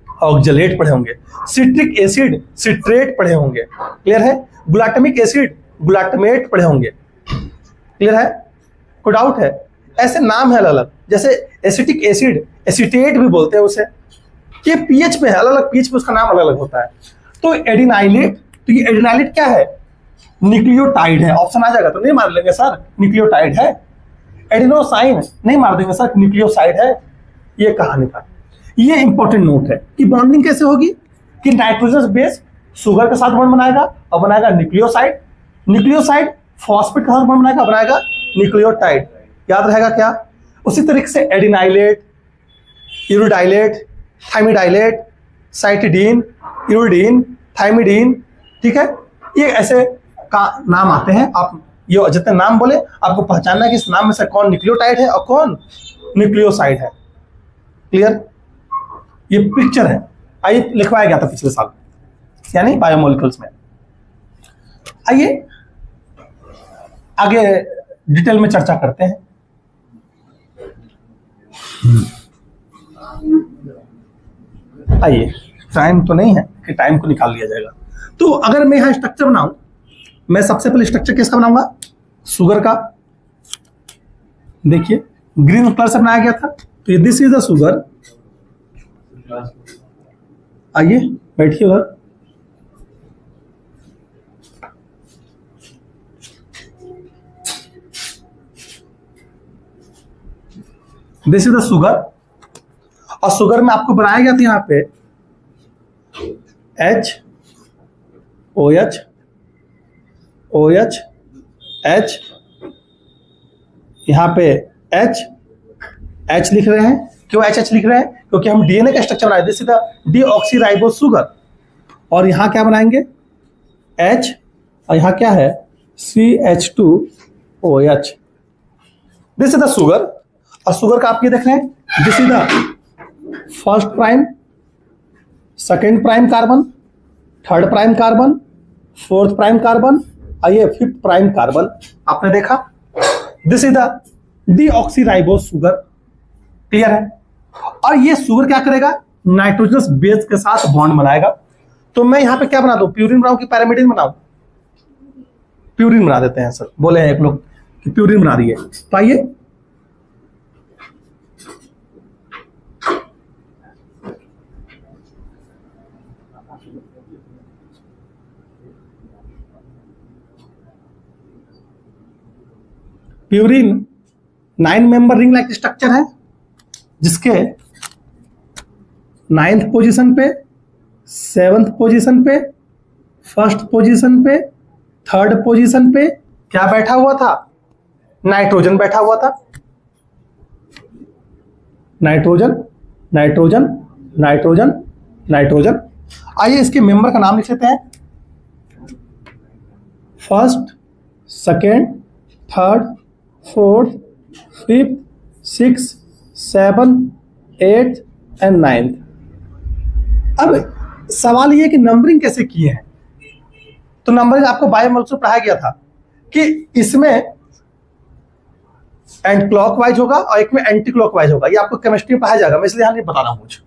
ऑक्जेलेट पढ़े होंगे, सिट्रिक एसिड सिट्रेट पढ़े होंगे। क्लियर है? ग्लूटामिक एसिड ग्लूटामेट पढ़े होंगे। क्लियर है? कोई डाउट है? ऐसे नाम है अलग अलग। जैसे एसिटिक एसिड एसिटेट भी बोलते हैं उसे। ये पीएच पे है, अलग अलग पीएच पे उसका नाम अलग अलग होता है। तो एडिनाइलेट, तो ये एडिनाइलेट क्या है? न्यूक्लियोटाइड है। ऑप्शन आ जाएगा तो नहीं मार लेंगे सर, न्यूक्लियोटाइड है। एडिनोसाइन नहीं मार देंगे सर, न्यूक्लियोसाइड है। ये कहानी था। ये इंपॉर्टेंट नोट है कि बॉन्डिंग कैसे होगी कि नाइट्रोजन बेस शुगर के साथ बॉन्ड बनाएगा और बनाएगा न्यूक्लियोसाइड। न्यूक्लियोसाइड फॉस्फेट के साथ बॉन्ड बनाएगा, बनाएगा न्यूक्लियोटाइड। याद रहेगा क्या? उसी तरीके से adenylate, uridylate, thymidylate, cytidine, uridine, thymidine. ठीक है, ये ऐसे का नाम आते हैं। आप ये जितने नाम बोले आपको पहचानना है कि इस नाम में से कौन न्यूक्लियोटाइड है और कौन न्यूक्लियोसाइड है। क्लियर? ये पिक्चर है, आइए लिखवाया गया था पिछले साल, यानी बायोमोलिक्यूल्स में। आइए आगे डिटेल में चर्चा करते हैं। आइए, टाइम तो नहीं है कि टाइम को निकाल लिया जाएगा। तो अगर मैं यहां स्ट्रक्चर बनाऊं, मैं सबसे पहले स्ट्रक्चर किसका बनाऊंगा? शुगर का। देखिए ग्रीन कलर से बनाया गया था, तो ये दिस इज द शुगर। आइए बैठिए उधर। दिस इज द शुगर, और शुगर में आपको बनाया गया था यहां पे OH OH H, यहां पे H लिख रहे हैं। क्यों H लिख रहे हैं? क्योंकि हम डीएनए का स्ट्रक्चर बनाए। This is the deoxyribose sugar. और यहां क्या बनाएंगे? H, और यहां क्या है? CH2OH। This is the sugar. और शुगर का आप ये देख रहे हैं, this is the first prime, second prime carbon, third prime carbon, fourth prime carbon, और ये फिफ्थ प्राइम कार्बन। आपने देखा? This is the deoxyribose sugar. Clear है? और ये शुगर क्या करेगा? नाइट्रोजनस बेस के साथ बॉन्ड बनाएगा। तो मैं यहां पे क्या बना दूं? प्यूरिन बनाऊं कि पैरामिडिन बनाऊं? प्यूरिन बना देते हैं सर। बोले हैं एक लोग कि प्यूरिन बना रही है। तो आइए purine 9 member ring like structure है, जिसके 9th पोजीशन पे, 7th पोजीशन पे, 1st पोजीशन पे, 3rd पोजीशन पे क्या बैठा हुआ था? नाइट्रोजन बैठा हुआ था। Nitrogen, nitrogen, nitrogen, nitrogen. आइए इसके मेंबर का नाम लिख लेते हैं। 1st, 2nd, 3rd, 4th, 5th, 6th, 7th, 8th and 9th। अब सवाल ये कि नंबरिंग कैसे किए हैं? तो नंबरिंग आपको बायोमोल्स में पढ़ाया गया था कि इसमें एंड क्लॉकवाइज होगा और एक में एंटी क्लॉकवाइज होगा। ये आपको केमिस्ट्री में पढ़ाया जाएगा, मैं इसलिए यहां नहीं बता रहा हूं कुछ।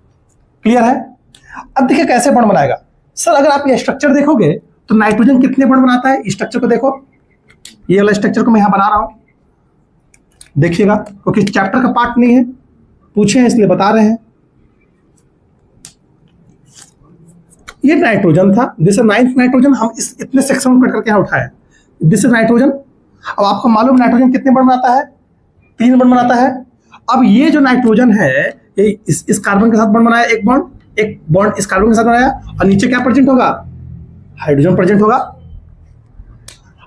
क्लियर है? अब देखिए कैसे बॉन्ड बनाएगा। सर अगर आप ये स्ट्रक्चर देखोगे तो नाइट्रोजन कितने बॉन्ड बनाता है? स्ट्रक्चर को देखो, ये वाला स्ट्रक्चर को मैं यहां बना रहा हूं, देखिएगा, क्योंकि चैप्टर का पार्ट नहीं है, पूछे हैं इसलिए बता रहे हैं। ये नाइट्रोजन था, दिस इज 9th नाइट्रोजन। हम इस इतने सेक्शन को कट करके यहां उठाए, दिस इज नाइट्रोजन। अब आपको मालूम नाइट्रोजन कितने बॉन्ड बनाता है? 3 बॉन्ड बनाता है। अब ये जो नाइट्रोजन है, ये इस कार्बन के साथ बॉन्ड बनाया, एक बॉन्ड इस कार्बन के साथ बनाया, और नीचे क्या प्रेजेंट होगा? हाइड्रोजन प्रेजेंट होगा।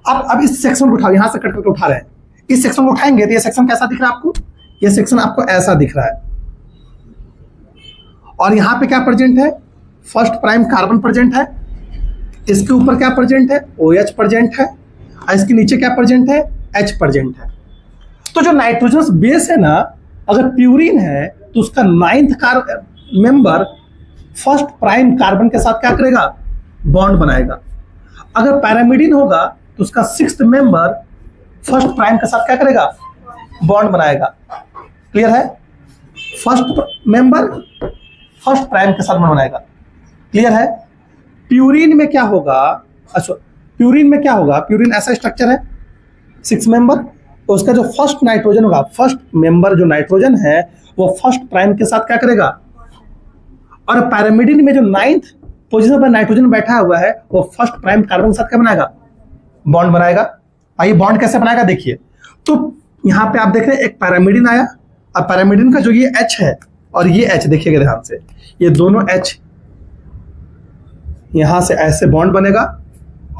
अब इस सेक्शन को उठाओ, यहां से कट करके उठा रहे हैं, इस सेक्शन को उठाएंगे तो ये सेक्शन कैसा दिख रहा है आपको? ये सेक्शन आपको ऐसा दिख रहा है। और यहां पे क्या प्रेजेंट है? 1st प्राइम कार्बन प्रेजेंट है, इसके ऊपर क्या प्रेजेंट है? OH प्रेजेंट है, और इसके नीचे क्या प्रेजेंट है? H प्रेजेंट है। तो जो नाइट्रोजनस बेस है ना, अगर प्यूरिन है तो उसका 9th member 1st prime carbon के साथ क्या करेगा? बॉन्ड बनाएगा। अगर पैरामिडिन होगा तो उसका 6th मेंबर 1st प्राइम के साथ क्या करेगा? बॉन्ड बनाएगा। क्लियर है? 1st मेंबर 1st प्राइम के साथ बॉन्ड बनाएगा। क्लियर है? प्यूरिन में क्या होगा? अच्छा, प्यूरिन में क्या होगा? प्यूरिन ऐसा स्ट्रक्चर है, 6 मेंबर, तो उसका जो 1st नाइट्रोजन होगा, 1st मेंबर जो नाइट्रोजन है वो 1st प्राइम के साथ क्या करेगा? और पैरामिडिन में जो 9th पोजीशन पर नाइट्रोजन बैठा हुआ है वो 1st प्राइम कार्बन के साथ क्या बनाएगा? बॉन्ड बनाएगा। आइए बॉन्ड कैसे बनाएगा देखिए। तो यहां पे आप देख रहे हैं एक पैरामिडिन आया, और पैरामिडिन का जो ये H है और ये H देखिएगा ध्यान से, ये दोनों H यहां से ऐसे बॉन्ड बनेगा,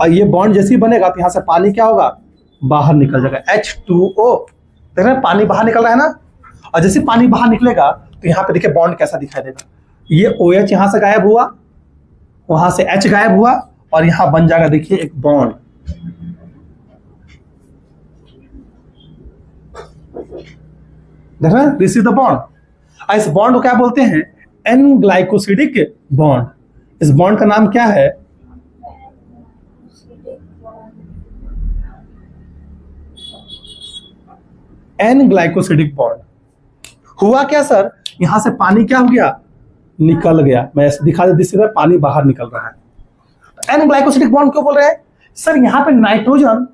और ये बॉन्ड जैसे ही बनेगा तो यहां से पानी क्या होगा? बाहर निकल जाएगा, H2O। देख रहे हैं पानी बाहर निकल रहा है ना, और जैसे पानी बाहर निकलेगा तो यहाँ पे देखिए बॉन्ड कैसा दिखाई देगा। ये OH यहां से गायब हुआ, वहां से H गायब हुआ, और यहां बन जाएगा देखिए एक बॉन्ड। देख रहे हैं, दिस इज द बॉन्ड। इस बॉन्ड को क्या बोलते हैं? N glycosidic bond. इस बॉन्ड का नाम क्या है? N glycosidic bond. हुआ क्या सर? यहां से पानी क्या हो गया? निकल गया। मैं दिखा दे, दिस पानी बाहर निकल रहा है। एन ग्लाइकोसिडिक बॉन्ड क्यों बोल रहे हैं? सर यहां पे नाइट्रोजन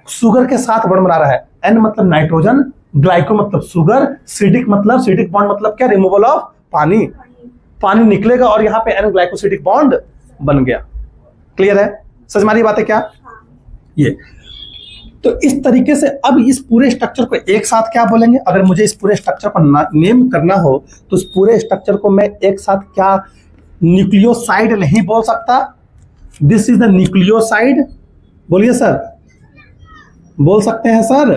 शुगर के साथ बॉन्ड बना रहा है। एन मतलब नाइट्रोजन, ग्लाइको मतलब शुगर, सिडिक मतलब, सिडिक बॉन्ड मतलब क्या? रिमूवल ऑफ पानी। पानी निकलेगा और यहां पे एन ग्लाइकोसिडिक बॉन्ड बन गया। क्लियर है? समझ में आ रही बात है क्या? ये तो इस तरीके से अब इस पूरे स्ट्रक्चर को एक साथ क्या बोलेंगे? अगर मुझे इस पूरे स्ट्रक्चर को नेम करना हो तो इस पूरे स्ट्रक्चर को मैं एक साथ क्या न्यूक्लियोसाइड नहीं बोल सकता? This is the nucleoside. बोलिए सर, बोल सकते हैं सर?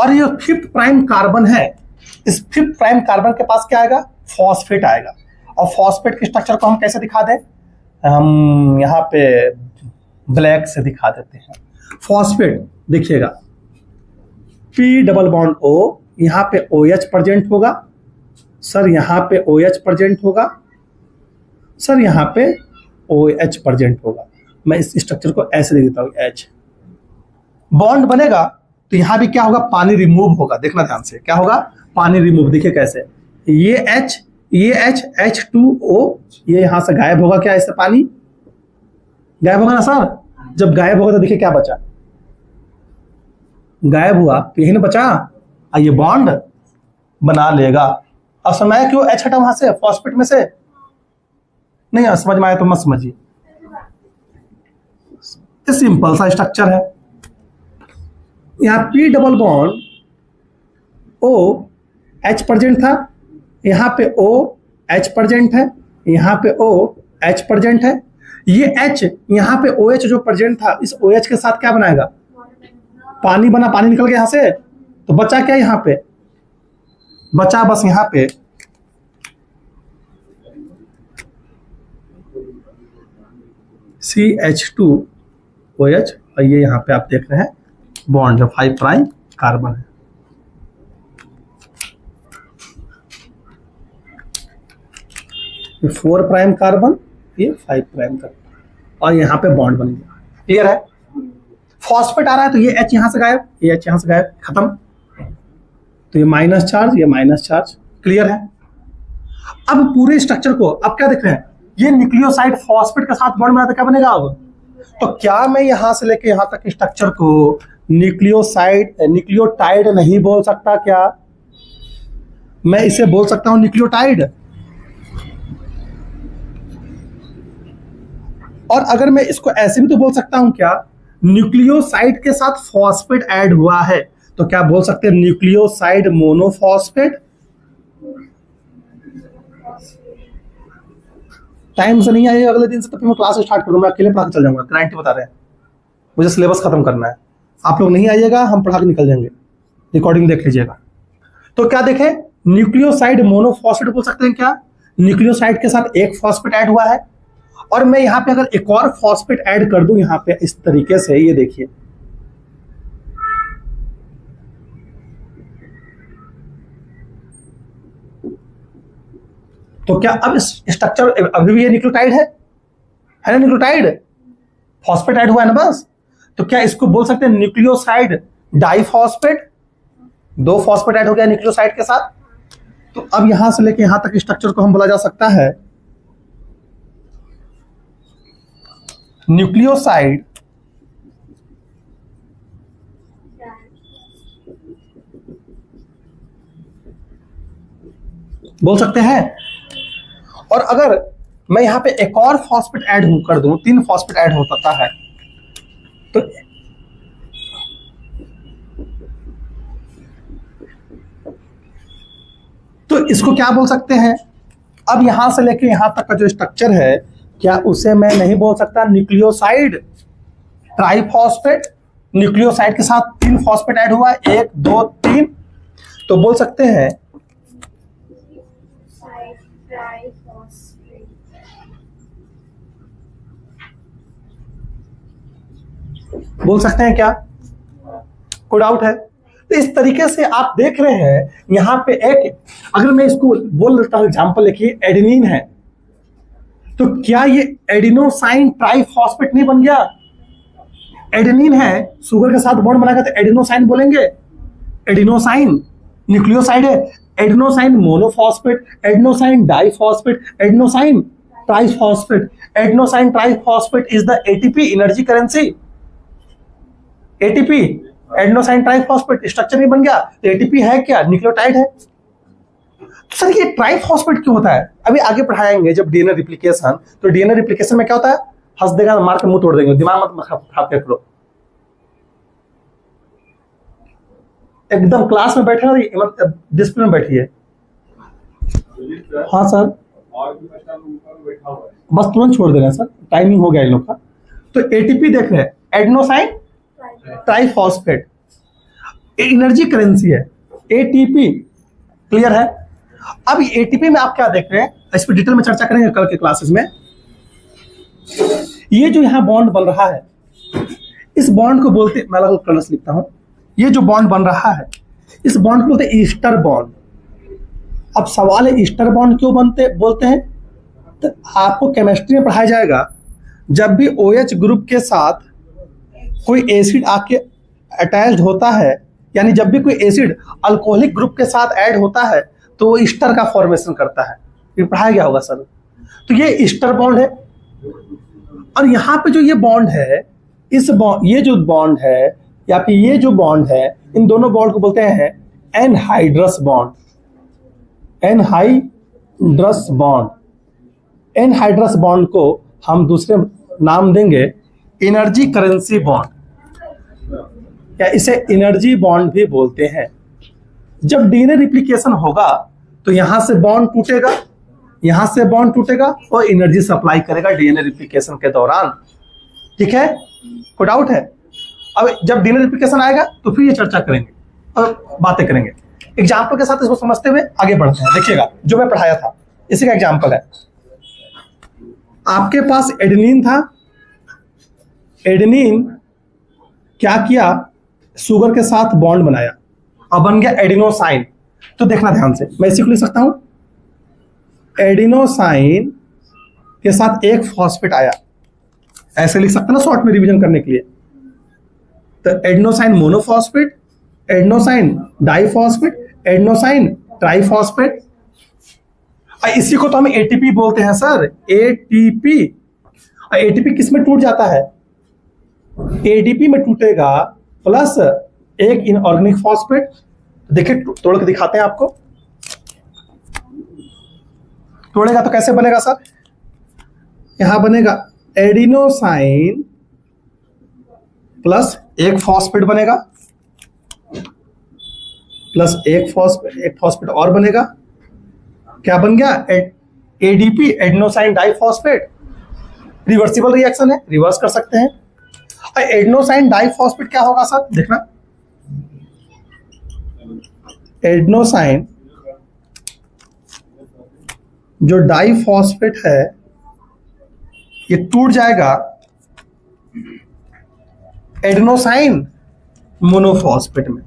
और ये 5th प्राइम कार्बन है, इस 5th प्राइम कार्बन के पास क्या आएगा? फॉस्फेट आएगा। और फॉस्फेट के स्ट्रक्चर को हम कैसे दिखा दें? हम यहाँ पे ब्लैक से दिखा देते हैं। फॉस्फेट देखिएगा, P डबल बॉन्ड O, यहां पे OH प्रेजेंट होगा सर, यहां पे OH प्रेजेंट होगा सर, यहां पे OH प्रेजेंट होगा। मैं इस स्ट्रक्चर को ऐसे लिख देता हूं, H। बॉन्ड बनेगा तो यहां भी क्या होगा? पानी रिमूव होगा। देखना ध्यान से, क्या होगा? पानी रिमूव। देखिए कैसे, ये H, ये H, H2O, ये यहां से गायब होगा। क्या इससे पानी गायब होगा ना सर? जब गायब होगा तो देखिए क्या बचा? गायब हुआ तो यही ना बचा, ये बॉन्ड बना लेगा। अब समय क्यों H हटा वहां से फॉस्फेट में से? नहीं समझ में आया तो मत समझिए, सिंपल सा स्ट्रक्चर है। यहाँ P double bond O H present था, यहाँ पे ओ एच प्रेजेंट है, यहाँ पे ओ एच प्रेजेंट है। ये एच यहाँ पे ओ एच जो प्रेजेंट था, इस ओ एच के साथ क्या बनाएगा, पानी बना, पानी निकल गया यहाँ से, तो बचा क्या यहाँ पे, बचा बस यहाँ पे CH2OH, और ये यहाँ पे आप देख रहे हैं बॉन्ड जो 5 प्राइम कार्बन है। ये 4 प्राइम कार्बन, ये 5 प्राइम कार्बन, और यहाँ पे बॉन्ड बन गया। क्लियर है? फॉस्फेट आ रहा है तो ये H यहाँ से गायब, ये H यहाँ से गायब, खत्म। तो ये माइनस चार्ज, ये माइनस चार्ज। क्लियर है? अब पूरे स्ट्रक्चर को अब क्या देख रहे हैं, ये न्यूक्लियोसाइड फॉस्फेट के साथ बॉन्ड बनाता क्या बनेगा अब, तो क्या मैं यहां से लेके यहां तक स्ट्रक्चर को न्यूक्लियोसाइड न्यूक्लियोटाइड नहीं बोल सकता क्या? मैं इसे बोल सकता हूं न्यूक्लियोटाइड। और अगर मैं इसको ऐसे भी तो बोल सकता हूं क्या, न्यूक्लियोसाइड के साथ फॉस्फेट ऐड हुआ है तो क्या बोल सकते हैं न्यूक्लियोसाइड मोनोफॉस्फेट। टाइम से नहीं आएगा अगले दिन से तो फिर मैं क्लास स्टार्ट करूंगा, मैं अकेले पढ़ा के चल जाऊंगा। क्लाइंट बता रहे हैं मुझे सिलेबस खत्म करना है, आप लोग नहीं आइएगा, हम पढ़ा के निकल जाएंगे। रिकॉर्डिंग देख लीजिएगा। तो क्या देखें, न्यूक्लियोसाइड मोनोफॉस्फेट बोल सकते हैं क्या, न्यूक्लियोसाइड के साथ एक फॉस्फेट ऐड हुआ है, और मैं यहां पे अगर एक और फॉस्फेट ऐड कर दूं यहां पे इस तरीके से, ये देखिए तो क्या अब स्ट्रक्चर अभी भी ये न्यूक्लियोटाइड है ना, न्यूक्लियोटाइड फॉस्फेट ऐड हुआ है ना बस, तो क्या इसको बोल सकते हैं न्यूक्लियोसाइड डाइफॉस्फेट, 2 फॉस्फेट ऐड हो गया न्यूक्लियोसाइड के साथ। तो अब यहां से लेके यहां तक स्ट्रक्चर को हम बोला जा सकता है न्यूक्लियोसाइड बोल सकते हैं। और अगर मैं यहां पे एक और फॉस्फेट ऐड कर दूं, 3 फॉस्फेट ऐड हो सकता है, तो इसको क्या बोल सकते हैं, अब यहां से लेके यहां तक का जो स्ट्रक्चर है, क्या उसे मैं नहीं बोल सकता न्यूक्लियोसाइड ट्राइफॉस्फेट, न्यूक्लियोसाइड के साथ 3 फॉस्फेट ऐड हुआ है, 1 2 3, तो बोल सकते हैं क्या, कोई डाउट है? तो इस तरीके से आप देख रहे हैं यहां पे एक, अगर मैं इसको बोल देता हूं एग्जांपल, लिखिए एडेनिन है, तो क्या ये एडिनोसाइन ट्राइफॉस्फेट नहीं बन गया? एडेनिन है, शुगर के साथ बॉन्ड बनाएगा तो एडिनोसाइन बोलेंगे, एडिनोसाइन न्यूक्लियोसाइड है, adenosine monophosphate, adenosine diphosphate, adenosine triphosphate. Adenosine triphosphate is the ATP, energy currency, ATP adenosine triphosphate structure नहीं बन गया, तो एटीपी है क्या, न्यूक्लियोटाइड है। तो सर ये ट्राइफॉस्फेट क्यों होता है, अभी आगे पढ़ाएंगे जब डीएनए रिप्लिकेशन, तो डीएनए रिप्लिकेशन में क्या होता है, हंस देगा मार के मुंह तोड़ देंगे, दिमाग मत खराब करो, एकदम क्लास में बैठे और डिसिप्लिन में बैठिए। हाँ सर, बस तुरंत छोड़ दे रहे हैं सर, टाइमिंग हो गया इन लोग का। तो एटीपी देख रहे हैं, एडिनोसाइन ट्राइफॉस्फेट एनर्जी करेंसी है, एटीपी। क्लियर है? अब एटीपी में आप क्या देख रहे हैं, इस पर डिटेल में चर्चा करेंगे कल के क्लासेस में। ये जो यहां बॉन्ड बन रहा है, इस बॉन्ड को बोलते, मैं अलग कलर्स लिखता हूं, ये जो बॉन्ड बन रहा है इस बॉन्ड को बोलते हैं ईस्टर बॉन्ड। अब सवाल है ईस्टर बॉन्ड क्यों बोलते हैं, तो आपको केमिस्ट्री में पढ़ाया जाएगा, जब भी OH ग्रुप के साथ कोई एसिड आके अटैच्ड होता है, यानी जब भी कोई एसिड अल्कोहलिक ग्रुप के साथ ऐड होता है तो वो ईस्टर का फॉर्मेशन करता है, ये पढ़ाया गया होगा सर। तो ये ईस्टर बॉन्ड है, और यहाँ पे जो ये बॉन्ड है, ये जो बॉन्ड है या फिर ये जो बॉन्ड है, इन दोनों बॉन्ड को बोलते हैं anhydrous bond, anhydrous bond. Anhydrous bond को हम दूसरे नाम देंगे एनर्जी करेंसी बॉन्ड, या इसे एनर्जी बॉन्ड भी बोलते हैं। जब डीएनए रिप्लिकेशन होगा तो यहां से बॉन्ड टूटेगा, यहां से बॉन्ड टूटेगा और एनर्जी सप्लाई करेगा डीएनए रिप्लिकेशन के दौरान। ठीक है, कोई डाउट है? अब जब डीएनए रिप्लिकेशन आएगा तो फिर ये चर्चा करेंगे और बातें करेंगे। एग्जाम्पल के साथ इसको समझते हुए आगे बढ़ते हैं। देखिएगा, जो मैं पढ़ाया था इसी का एग्जाम्पल है। आपके पास एडेनिन था, एडेनिन क्या किया, शुगर के साथ बॉन्ड बनाया और बन गया एडिनोसाइन। तो देखना ध्यान से, मैं इसी को लिख सकता हूं, एडिनोसाइन के साथ एक फॉस्फेट आया, ऐसे लिख सकते हैं ना शॉर्ट में रिवीजन करने के लिए। तो adenosine monophosphate, adenosine diphosphate, adenosine triphosphate. इसी को तो हम एटीपी बोलते हैं सर, एटीपी। एटीपी किस में टूट जाता है? एडीपी में टूटेगा प्लस एक इनऑर्गेनिक फॉस्फेट। देखिए तोड़ के दिखाते हैं आपको। तोड़ेगा तो कैसे बनेगा सर? यहां बनेगा एडिनोसाइन प्लस एक फॉस्फेट बनेगा, प्लस एक फॉस्फेट और बनेगा। क्या बन गया? ADP, adenosine diphosphate. Reversible reaction है, रिवर्स कर सकते हैं। एडिनोसाइन डाइफॉस्फेट क्या होगा सर? देखना, एडिनोसाइन जो डाइफॉस्फेट है ये टूट जाएगा एडिनोसाइन मोनोफॉस्फेट में।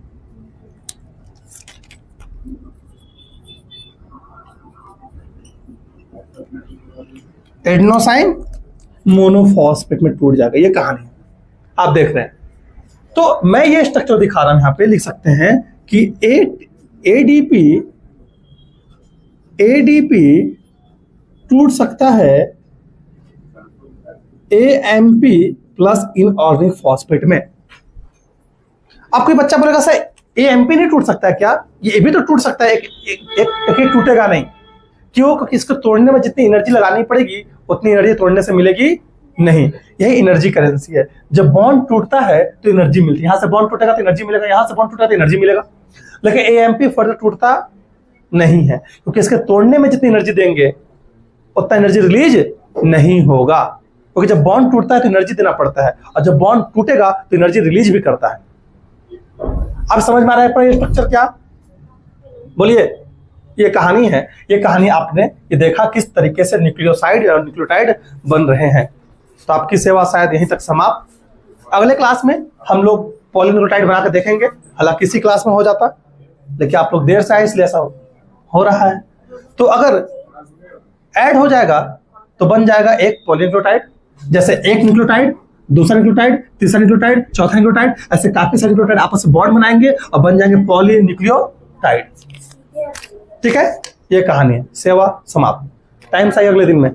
एडिनोसाइन मोनोफॉस्फेट में टूट जाएगा। ये कहानी आप देख रहे हैं। तो मैं ये स्ट्रक्चर दिखा रहा हूं, यहां पे लिख सकते हैं कि एडीपी टूट सकता है एएमपी प्लस इनऑर्गेनिक फॉस्फेट में। अब कोई बच्चा बोलेगा सर एएमपी नहीं टूट सकता है क्या? ये भी तो टूट सकता है, एक टूटेगा नहीं। क्यों? क्योंकि इसको तोड़ने में जितनी एनर्जी लगानी पड़ेगी उतनी एनर्जी तोड़ने से मिलेगी नहीं। यही एनर्जी करेंसी है। जब बॉन्ड टूटता है तो एनर्जी मिलती है। यहां से बॉन्ड टूटेगा तो एनर्जी मिलेगा, यहां से बॉन्ड टूटेगा तो एनर्जी मिलेगा। लेकिन एएमपी फर्दर टूटता नहीं है क्योंकि इसके तोड़ने में जितनी एनर्जी देंगे उतना एनर्जी रिलीज नहीं होगा। क्योंकि जब बॉन्ड टूटता है तो एनर्जी देना पड़ता है और जब बॉन्ड टूटेगा तो एनर्जी रिलीज भी करता है। अब समझ में आ रहा है पर ये स्ट्रक्चर क्या? बोलिए, ये कहानी है। ये कहानी आपने ये देखा किस तरीके से न्यूक्लियोसाइड और न्यूक्लियोटाइड बन रहे हैं। तो आपकी सेवा शायद यहीं तक समाप्त। अगले क्लास में हम लोग पॉलीन्यूक्लियोटाइड बनाकर देखेंगे। हालांकि इसी क्लास में हो जाता, लेकिन आप लोग देर से आए इसलिए ऐसा हो रहा है। तो अगर ऐड हो जाएगा तो बन जाएगा एक पॉलीन्यूक्लियोटाइड। जैसे एक न्यूक्लियोटाइड, दूसरा न्यूक्लियोटाइड, तीसरा न्यूक्लियोटाइड, चौथा न्यूक्लियोटाइड, ऐसे काफी सारे न्यूक्लियोटाइड आपस में बॉन्ड बनाएंगे और बन जाएंगे पॉलीन्यूक्लियोटाइड। ठीक है, ये कहानी है। सेवा समाप्त। टाइम से अगले दिन में।